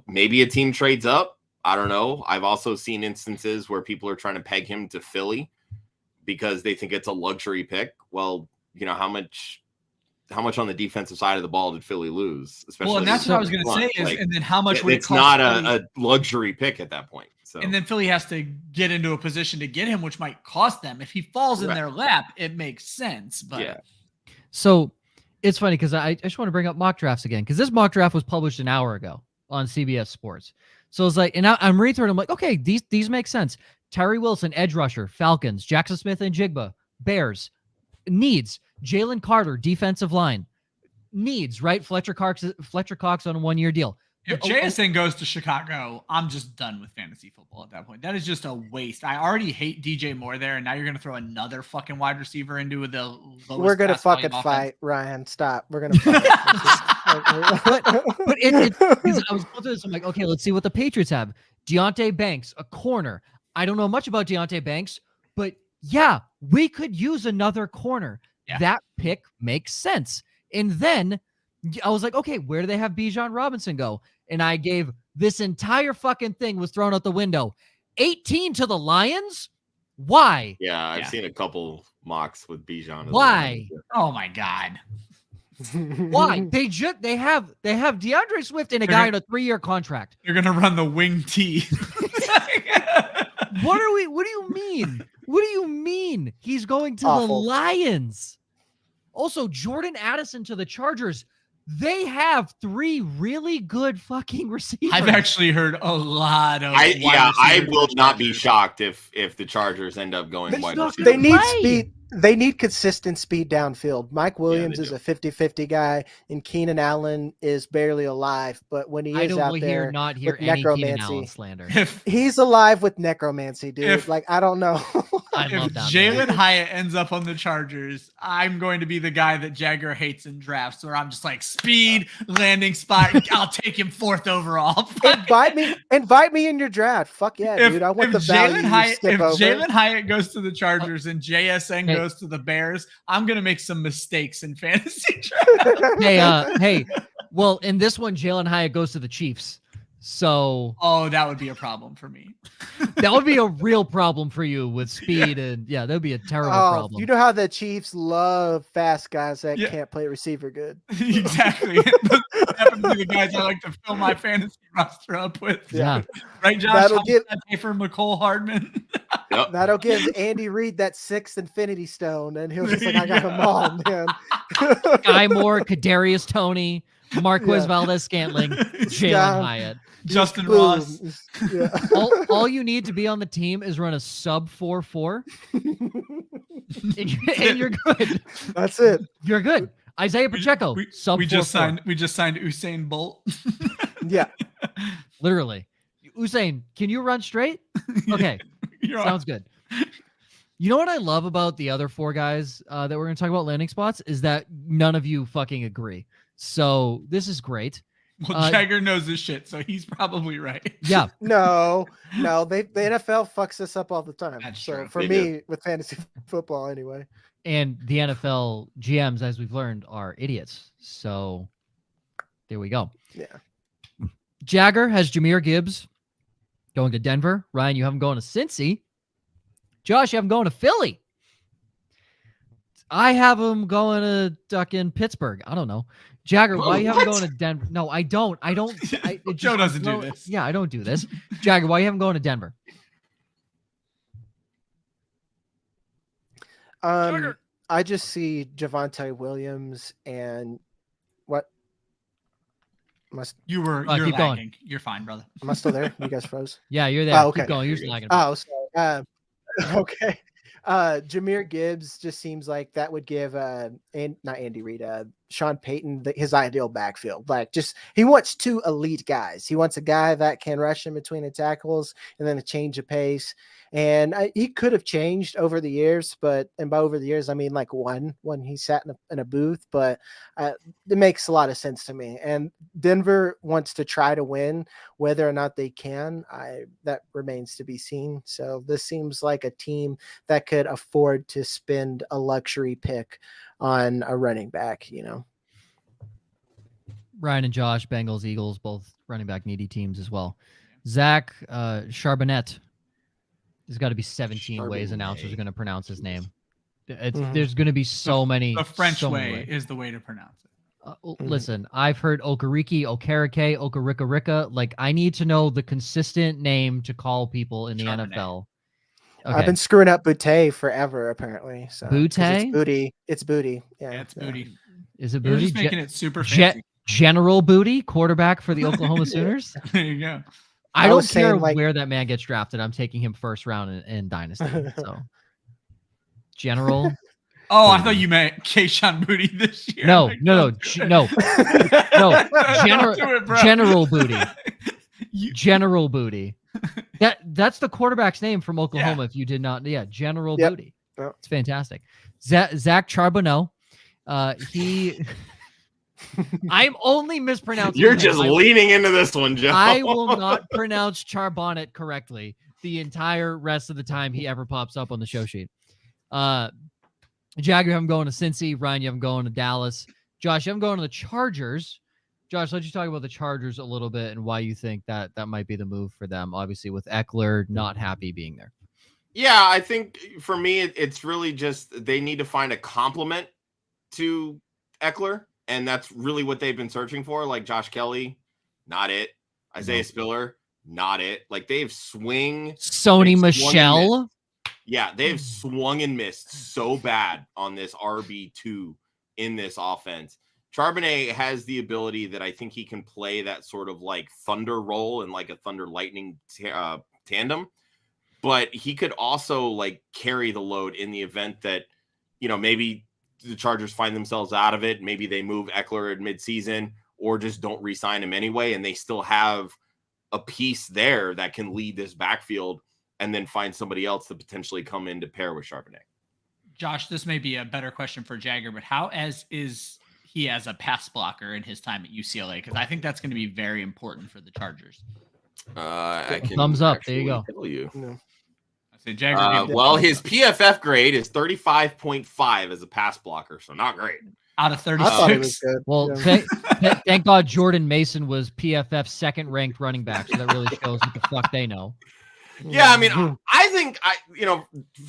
Maybe a team trades up. I don't know. I've also seen instances where people are trying to peg him to Philly because they think it's a luxury pick. Well, how much on the defensive side of the ball did Philly lose? Especially, and that's what I was going to say is, and then how much would it cost? It's not a luxury pick at that point. So. And then Philly has to get into a position to get him, which might cost them. If he falls in their lap, it makes sense. But So it's funny because I just want to bring up mock drafts again because this mock draft was published an hour ago on CBS Sports. So it's like, and I'm reading through it. I'm like, okay, these make sense. Tyree Wilson, edge rusher, Falcons, Jackson Smith and Jigba, Bears, needs Jalen Carter, defensive line, needs right. Fletcher Cox on a 1-year deal. If JSN goes to Chicago, I'm just done with fantasy football at that point. That is just a waste. I already hate DJ Moore there, and now you're going to throw another fucking wide receiver into the lowest. We're going to fucking fight, Ryan. Stop. We're going to fight. but I was going through this. I'm like, okay, let's see what the Patriots have. Deonte Banks, a corner. I don't know much about Deonte Banks, but yeah, we could use another corner. Yeah. That pick makes sense. And then I was like, okay, where do they have Bijan Robinson go? And I gave this entire fucking thing was thrown out the window. 18 to the Lions? Why? Yeah, I've seen a couple mocks with Bijan. Why? Oh my God. Why? They have DeAndre Swift and a guy on a 3-year contract. They're gonna run the wing T. What do you mean? What do you mean? He's going to the Lions. Also, Jordan Addison to the Chargers. They have 3 really good fucking receivers. I've actually heard a lot of. I will not be shocked if the Chargers end up going wide receiver. They need speed. They need consistent speed downfield. Mike Williams is a 50-50 guy, and Keenan Allen is barely alive. But when he is out there, not hear with any Keenan necromancy, Allen slander. He's alive with necromancy, dude. I don't know. I love if that. Jalen Hyatt ends up on the Chargers, I'm going to be the guy that Jagger hates in drafts, where I'm just like speed, landing spot. I'll take him 4th overall. Invite me in your draft. Fuck yeah, dude. I want the value you skip over. If Jalen Hyatt goes to the Chargers and JSN goes to the Bears, I'm gonna make some mistakes in fantasy draft. Hey, well, in this one, Jalen Hyatt goes to the Chiefs. So that would be a problem for me. That would be a real problem for you with speed, and that would be a terrible problem. You know how the Chiefs love fast guys that can't play receiver good. Exactly. Those happen to be the guys I like to fill my fantasy roster up with. Yeah. Right, Josh? That'll give that pay for McCole Hardman. Yep. That'll give Andy Reid that 6th Infinity Stone, and he'll just like, I got them all, man. Guy Moore, Kadarius Toney, Marquez Valdez-Scantling, Jalen Hyatt, Justin Ross. Yeah. all you need to be on the team is run a sub 4.4, and you're good. That's it. You're good. Isaiah Pacheco, sub 4.4. We just signed Usain Bolt. Yeah. Literally. Usain, can you run straight? Okay. Sounds good. You know what I love about the other 4 guys that we're going to talk about landing spots is that none of you fucking agree. So this is great. Well, Jagger knows this shit, so he's probably right. Yeah. No, the NFL fucks this up all the time. That's so true. for They me, with fantasy football anyway. And the NFL GMs, as we've learned, are idiots. So there we go. Yeah. Jagger has Jahmyr Gibbs going to Denver. Ryan, you have him going to Cincy. Josh, you have him going to Philly. I have him going to fucking Pittsburgh. I don't know. Jagger, why you have him going to Denver? No, I don't. Joe doesn't do this. Yeah, I don't do this. Jagger, why you have him going to Denver? I just see Javonte Williams and what? You're keep lagging. going. You're fine, brother. Am I still there? You guys froze. Yeah, you're there. Oh, okay. Keep going. You're lagging. Oh, sorry. Okay. Jahmyr Gibbs just seems like that would give not Andy Reid, Sean Payton his ideal backfield. Like, just he wants 2 elite guys. He wants a guy that can rush in between the tackles and then a change of pace. And he could have changed over the years, and by over the years I mean like one when he sat in a booth. But it makes a lot of sense to me. And Denver wants to try to win. Whether or not they can, that remains to be seen. So this seems like a team that could afford to spend a luxury pick on a running back, Ryan and Josh, Bengals, Eagles, both running back needy teams as well. Zach Charbonnet. There's got to be 17 ways announcers are going to pronounce his name. There's going to be so many. The French way is the way to pronounce it. Listen, I've heard Okariki, Okarike, Okarika. Like, I need to know the consistent name to call people in the NFL. Okay. I've been screwing up Boutte forever, apparently. So Boutte? It's booty. Yeah, it's booty. Is it You're booty? just making it super fancy. General Booty, quarterback for the Oklahoma Sooners. There you go. I don't care where that man gets drafted. I'm taking him first round in Dynasty. So, General. Oh, I thought you meant Keyshawn Booty this year. No. General Booty. General Booty. That's the quarterback's name from Oklahoma. If you did not, General Booty. Yep. It's fantastic. Zach Charbonnet. I'm only mispronouncing. You're just leaning into this one, Joe. I will not pronounce Charbonnet correctly the entire rest of the time he ever pops up on the show sheet. Jagger, I'm going to Cincy. Ryan, you have him going to Dallas. Josh, I'm going to the Chargers. Josh, let you talk about the Chargers a little bit and why you think that might be the move for them. Obviously, with Eckler not happy being there. Yeah, I think for me, it's really just they need to find a complement to Eckler. And that's really what they've been searching for. Like Josh Kelly, not it. Isaiah Spiller, not it. Like they've Sony Michel. Yeah, they've swung and missed so bad on this RB2 in this offense. Charbonnet has the ability that I think he can play that sort of like thunder role and like a thunder lightning tandem. But he could also like carry the load in the event that, maybe the Chargers find themselves out of it. Maybe they move Eckler at midseason or just don't re-sign him anyway. And they still have a piece there that can lead this backfield and then find somebody else to potentially come in to pair with Charbonnet. Josh, this may be a better question for Jagger, but how is he as a pass blocker in his time at UCLA? Because I think that's going to be very important for the Chargers. I can thumbs up. There you go. tell you. Yeah. I say Jagger. Well, his PFF grade is 35.5 as a pass blocker, so not great. Out of I thought it was 36. good. Well, thank God Jordan Mason was PFF's second ranked running back, so that really shows what the fuck they know. Yeah, I mean, I think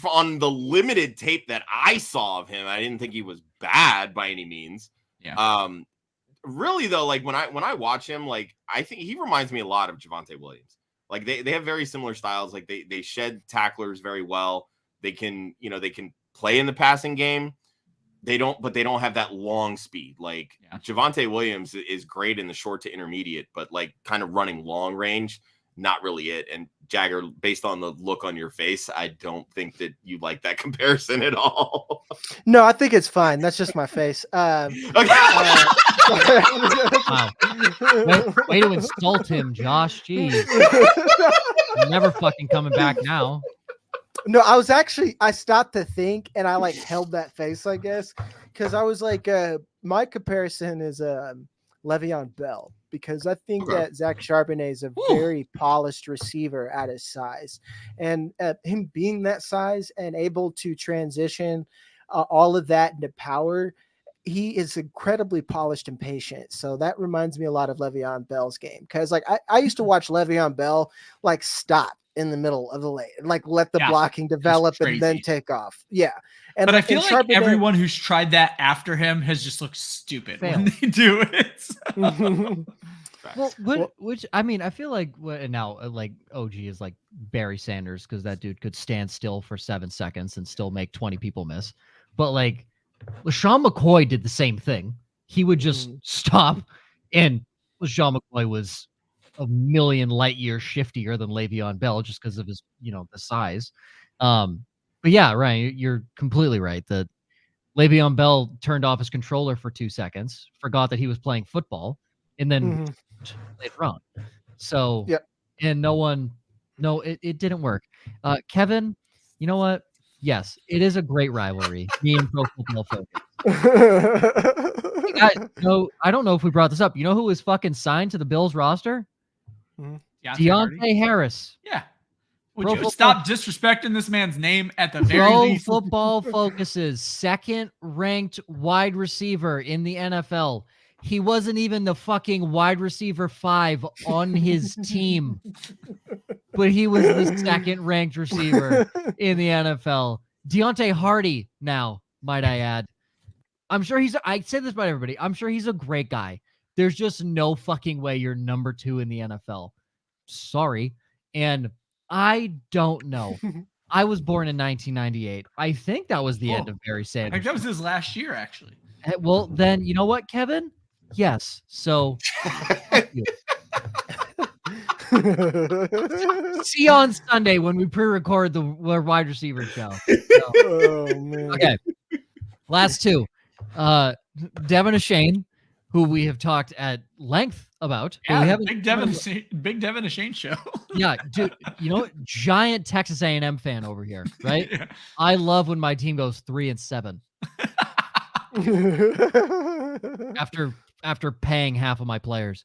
on the limited tape that I saw of him, I didn't think he was bad by any means. Yeah. Really though, like when I watch him, like I think he reminds me a lot of Javonte Williams. Like they have very similar styles. Like they shed tacklers very well. They can play in the passing game. They don't have that long speed. Like Javonte Williams is great in the short to intermediate, but like kind of running long range, not really it. And Jagger, based on the look on your face, I don't think that you like that comparison at all. No, I think it's fine. That's just my face. Wow. Way to insult him, Josh. Jeez. You're never fucking coming back now. No, I stopped to think and I like held that face, I guess, because I was like, my comparison is Le'Veon Bell, because I think that Zach Charbonnet is a very polished receiver at his size, and him being that size and able to transition all of that into power, he is incredibly polished and patient. So that reminds me a lot of Le'Veon Bell's game, because like I used to watch Le'Veon Bell like stop in the middle of the lane and like let the blocking develop and then take off. Yeah. But I feel like everyone who's tried that after him has just looked stupid when they do it. Well, which I mean, I feel like now like OG is like Barry Sanders, because that dude could stand still for 7 seconds and still make 20 people miss. But like LaShawn McCoy did the same thing. He would just stop, and LaShawn McCoy was a million light years shiftier than Le'Veon Bell just because of his, the size. But yeah, Ryan, you're completely right that Le'Veon Bell turned off his controller for 2 seconds, forgot that he was playing football, and then later on. So, and it didn't work. Kevin, you know what? Yes, it is a great rivalry. Me and Pro Football Focus. Hey guys, I don't know if we brought this up. You know who was fucking signed to the Bills roster? Deontay Harris. Yeah. Would you stop disrespecting this man's name at the very least? Pro Football Focus's second-ranked wide receiver in the NFL. He wasn't even the fucking wide receiver 5 on his team, but he was the second-ranked receiver in the NFL. Deontay Hardy now, might I add. I'm sure I say this about everybody. I'm sure he's a great guy. There's just no fucking way you're number 2 in the NFL. Sorry. And I don't know. I was born in 1998. I think that was the end of Barry Sanders. I think that was his last year, actually. Well, then, you know what, Kevin? Yes. So, see you on Sunday when we pre-record the wide receiver show. So, Oh, man. okay. Last two. Devon Achane, who we have talked at length about. Yeah, big Devon Achane show. Yeah, dude, giant Texas A&M fan over here, right? Yeah. I love when my team goes 3-7 after paying half of my players.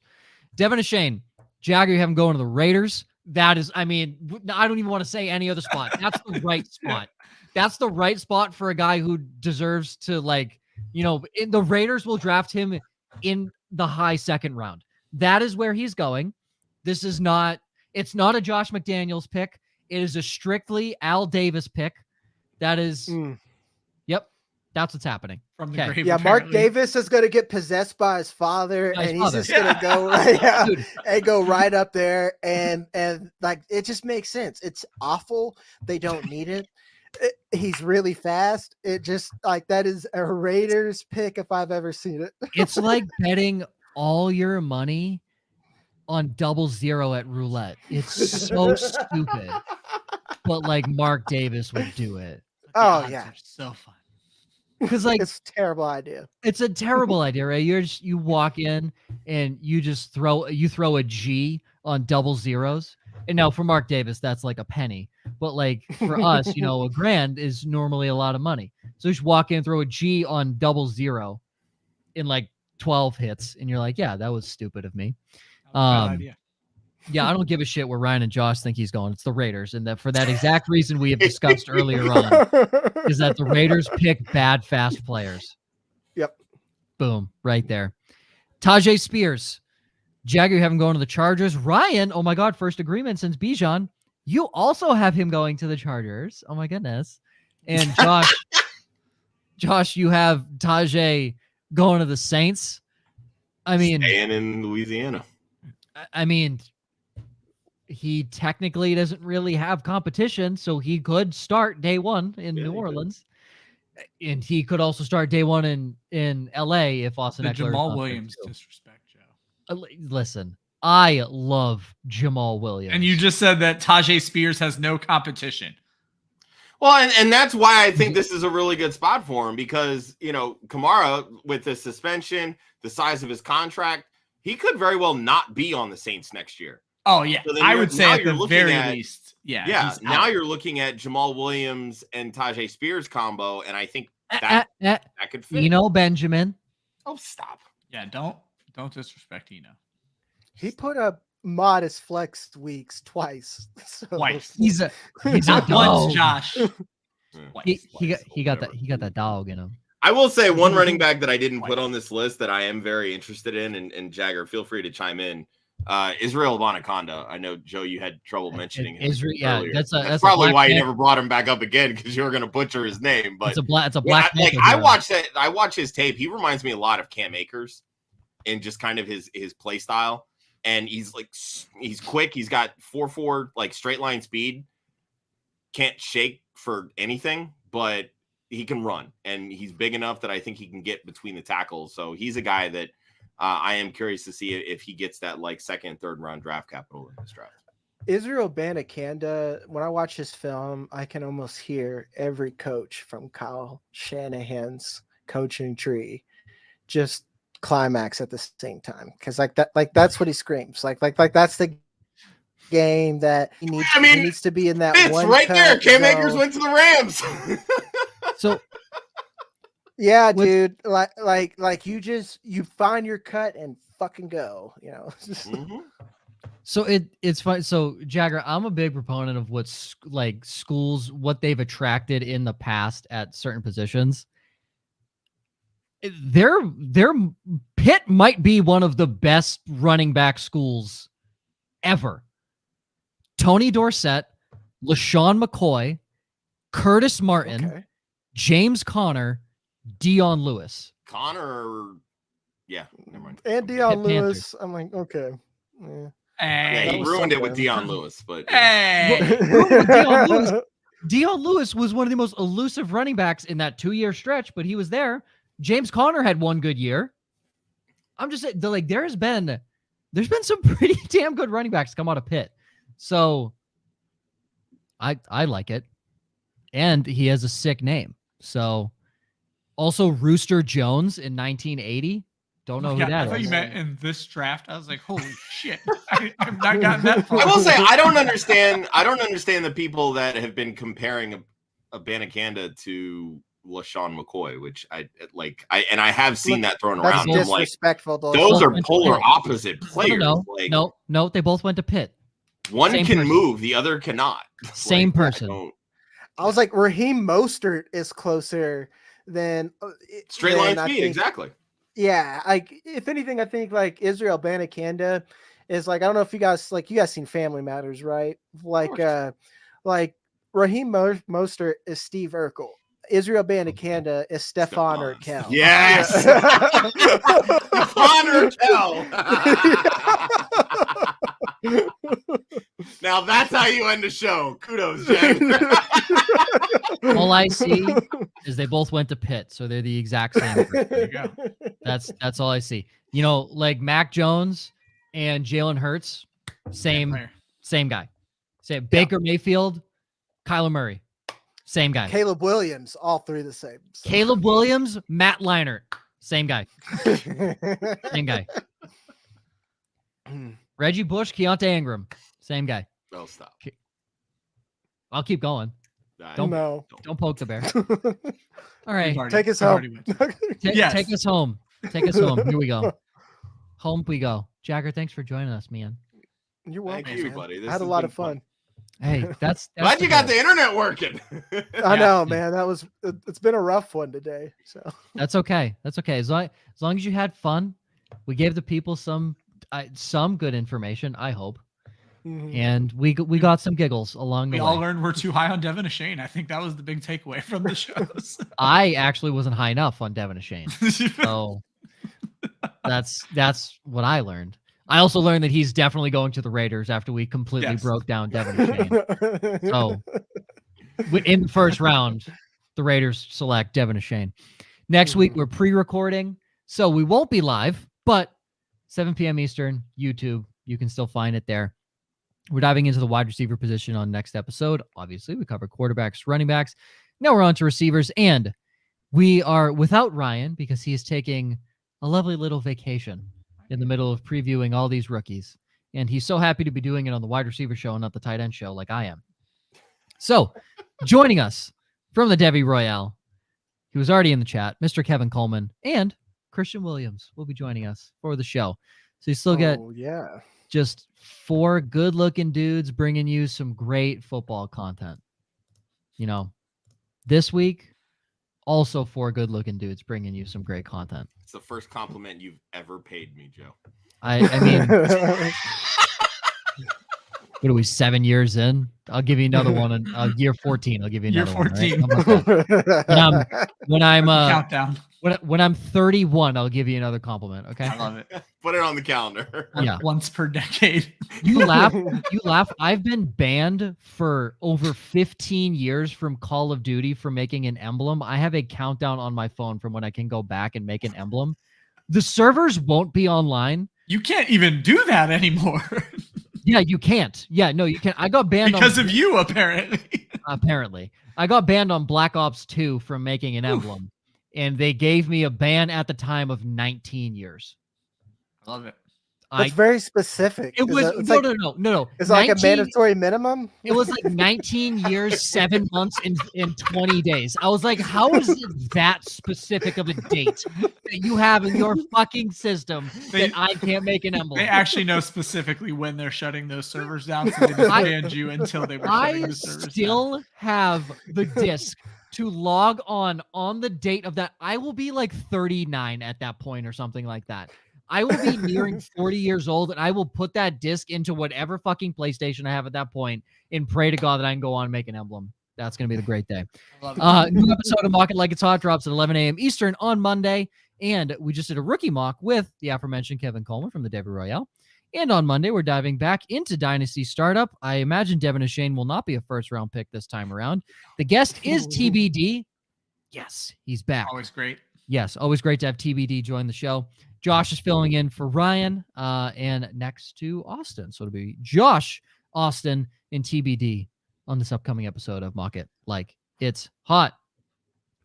Devon Achane, Jagger, you have him going to the Raiders. That is, I mean, I don't even want to say any other spot. That's the right spot. That's the right spot for a guy who deserves to, like, the Raiders will draft him in the high second round. That is where he's going. It's not a Josh McDaniels pick. It is a strictly Al Davis pick. That is, yep, that's what's happening. From the grave, yeah, Mark Davis is going to get possessed by his father, and he's just going to go and go right up there, and like it just makes sense. It's awful. They don't need it. He's really fast. It just like that is a Raiders pick if I've ever seen it. It's like betting all your money on 00 at roulette. It's so stupid, but like Mark Davis would do it. Oh yeah, so fun. Because like it's a terrible idea. It's a terrible idea, right? You walk in and you just throw a G on 00s. And now for Mark Davis, that's like a penny. but like for us, a grand is normally a lot of money. So you just walk in, throw a G on 00 in like 12 hits, and you're like, yeah, that was stupid of me. Bad idea. Yeah, I don't give a shit where Ryan and Josh think he's going. It's the Raiders, and that for that exact reason we have discussed earlier on is that the Raiders pick bad fast players. Yep. Boom, right there. Tyjae Spears. Jagger, you have him going to the Chargers. Ryan, oh my God, first agreement since Bijan. You also have him going to the Chargers. Oh my goodness. And Josh, you have Tyjae going to the Saints. I mean, staying in Louisiana. I mean, he technically doesn't really have competition, so he could start day one in New Orleans. And he could also start day one in LA if Austin Eckler. Jamal Williams disrespect, Joe. Listen, I love Jamal Williams. And you just said that Tyjae Spears has no competition. Well, and that's why I think this is a really good spot for him because, Kamara, with the suspension, the size of his contract, he could very well not be on the Saints next year. Oh, yeah. So I would say at the very least. Yeah. Yeah. Now you're looking at Jamal Williams and Tyjae Spears combo, and I think that could fit. Benjamin. Oh, stop. Yeah, don't disrespect Eno. He put up modest flex weeks twice. So. Twice. He's not once, Josh. He got that dog in him. I will say one running back that I didn't put on this list that I am very interested in, and Jagger, feel free to chime in. Israel Bonaconda. I know, Joe, you had trouble mentioning him. Israel, yeah, earlier. that's probably why you never brought him back up again because you were going to butcher his name. But it's a black. I watch his tape. He reminds me a lot of Cam Akers, in just kind of his play style. And he's quick. He's got 4.4 like straight line speed. Can't shake for anything, but he can run, and he's big enough that I think he can get between the tackles. So he's a guy that I am curious to see if he gets that like second and third round draft capital in this draft. Israel Bonaconda, when I watch his film, I can almost hear every coach from Kyle Shanahan's coaching tree just climax at the same time, because that's what he screams like that's the game that he needs. He needs to be in that one right there. Cam Akers went to the Rams. So yeah, dude, like you find your cut and fucking go, Mm-hmm. So it's fun. So Jagger, I'm a big proponent of what's like schools, what they've attracted in the past at certain positions. Their Pitt might be one of the best running back schools ever. Tony Dorsett, LaShawn McCoy, Curtis Martin, James Conner, Dion Lewis. Connor, yeah, never mind. And Dion Lewis, I'm like, okay. Yeah. Hey, he ruined it with Dion Lewis, but Dion Lewis was one of the most elusive running backs in that 2-year stretch, but he was there. James Conner had one good year. I'm just saying, there's been some pretty damn good running backs come out of Pitt. So I like it. And he has a sick name. So also Rooster Jones in 1980. Don't know who that is. I thought you meant in this draft. I was like, holy shit. I've not gotten that far. I will say I don't understand the people that have been comparing a Bonaconda to LaShawn McCoy, which I have seen that thrown around. That's disrespectful. Those are polar opposite players. No, they both went to Pitt. One can move, the other cannot. Same person. I was like, Raheem Mostert is closer than straight line speed, exactly. Yeah, if anything, I think like Israel Bonaconda is like, I don't know if you guys seen Family Matters, right? Like Raheem Mostert is Steve Urkel. Israel Bonaconda is Stephon Urkel. Yes. Stephon Urkel. Now that's how you end the show. Kudos, Jack. All I see is they both went to Pitt, so they're the exact same. There you go. That's all I see. Like Mac Jones and Jalen Hurts, same guy. Same Baker Mayfield, Kyler Murray, same guy. Caleb Williams, all three the same. So. Caleb Williams, Matt Leinart, same guy. Same guy. Reggie Bush, Keontae Ingram, same guy. Oh, stop. I'll keep going. Don't poke the bear. All right. Take us home. Take us home. Take us home. Here we go. Home we go. Jagger, thanks for joining us, man. You're welcome. Thank you, buddy. I had a lot of fun. Hey, that's glad you got the internet working. I know, man. It's been a rough one today. So that's okay. That's okay. As long as you had fun, we gave the people some good information, I hope. Mm-hmm. And we got some giggles along the way. We all learned we're too high on Devon Achane. I think that was the big takeaway from the shows. I actually wasn't high enough on Devon Achane. So that's what I learned. I also learned that he's definitely going to the Raiders after we completely broke down Devon Achane. So in the first round, the Raiders select Devon Achane. Next week, we're pre-recording, so we won't be live, but 7 p.m. Eastern, YouTube, you can still find it there. We're diving into the wide receiver position on next episode. Obviously, we covered quarterbacks, running backs. Now we're on to receivers, and we are without Ryan because he is taking a lovely little vacation in the middle of previewing all these rookies. And he's so happy to be doing it on the wide receiver show and not the tight end show like I am. So joining us from the Debbie Royale, he was already in the chat, Mr. Kevin Coleman and Christian Williams will be joining us for the show. So you still get just 4 good-looking dudes bringing you some great football content. You know, this week, also 4 good-looking dudes bringing you some great content. It's the first compliment you've ever paid me, Joe. I mean, what are we, 7 years in? I'll give you another one in year 14. I'll give you another year 14. One. Right? When I'm countdown. When I'm 31, I'll give you another compliment. Okay. I love it. Put it on the calendar. Yeah. Once per decade. You laugh. I've been banned for over 15 years from Call of Duty for making an emblem. I have a countdown on my phone from when I can go back and make an emblem. The servers won't be online. You can't even do that anymore. Yeah, you can't. Yeah, no, you can't. I got banned because of you, apparently. Apparently. I got banned on Black Ops 2 from making an emblem. And they gave me a ban at the time of 19 years. I love it. That's very specific. It was no. It's 19, like a mandatory minimum. It was like 19 years, 7 months, and 20 days. I was like, how is it that specific of a date that you have in your fucking system that I can't make an emblem? They actually know specifically when they're shutting those servers down, so they just banned you until they were shutting the servers down. I still have the disc to log on the date of that. I will be like 39 at that point or something like that. I will be nearing 40 years old, and I will put that disc into whatever fucking PlayStation I have at that point and pray to God that I can go on and make an emblem. That's going to be the great day. New episode of Mock It Like It's Hot drops at 11 a.m. Eastern on Monday, and we just did a rookie mock with the aforementioned Kevin Coleman from the Debbie Royale. And on Monday, we're diving back into Dynasty Startup. I imagine Devon Achane will not be a first-round pick this time around. The guest is TBD. Yes, he's back. Always great. Yes, always great to have TBD join the show. Josh is filling in for Ryan and next to Austin. So it'll be Josh, Austin, and TBD on this upcoming episode of Mock It Like It's Hot.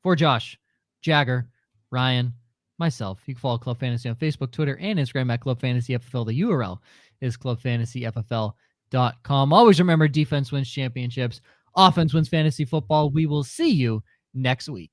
For Josh, Jagger, Ryan, myself, you can follow Club Fantasy on Facebook, Twitter, and Instagram at Club Fantasy FFL. The URL is clubfantasyffl.com. Always remember, defense wins championships. Offense wins fantasy football. We will see you next week.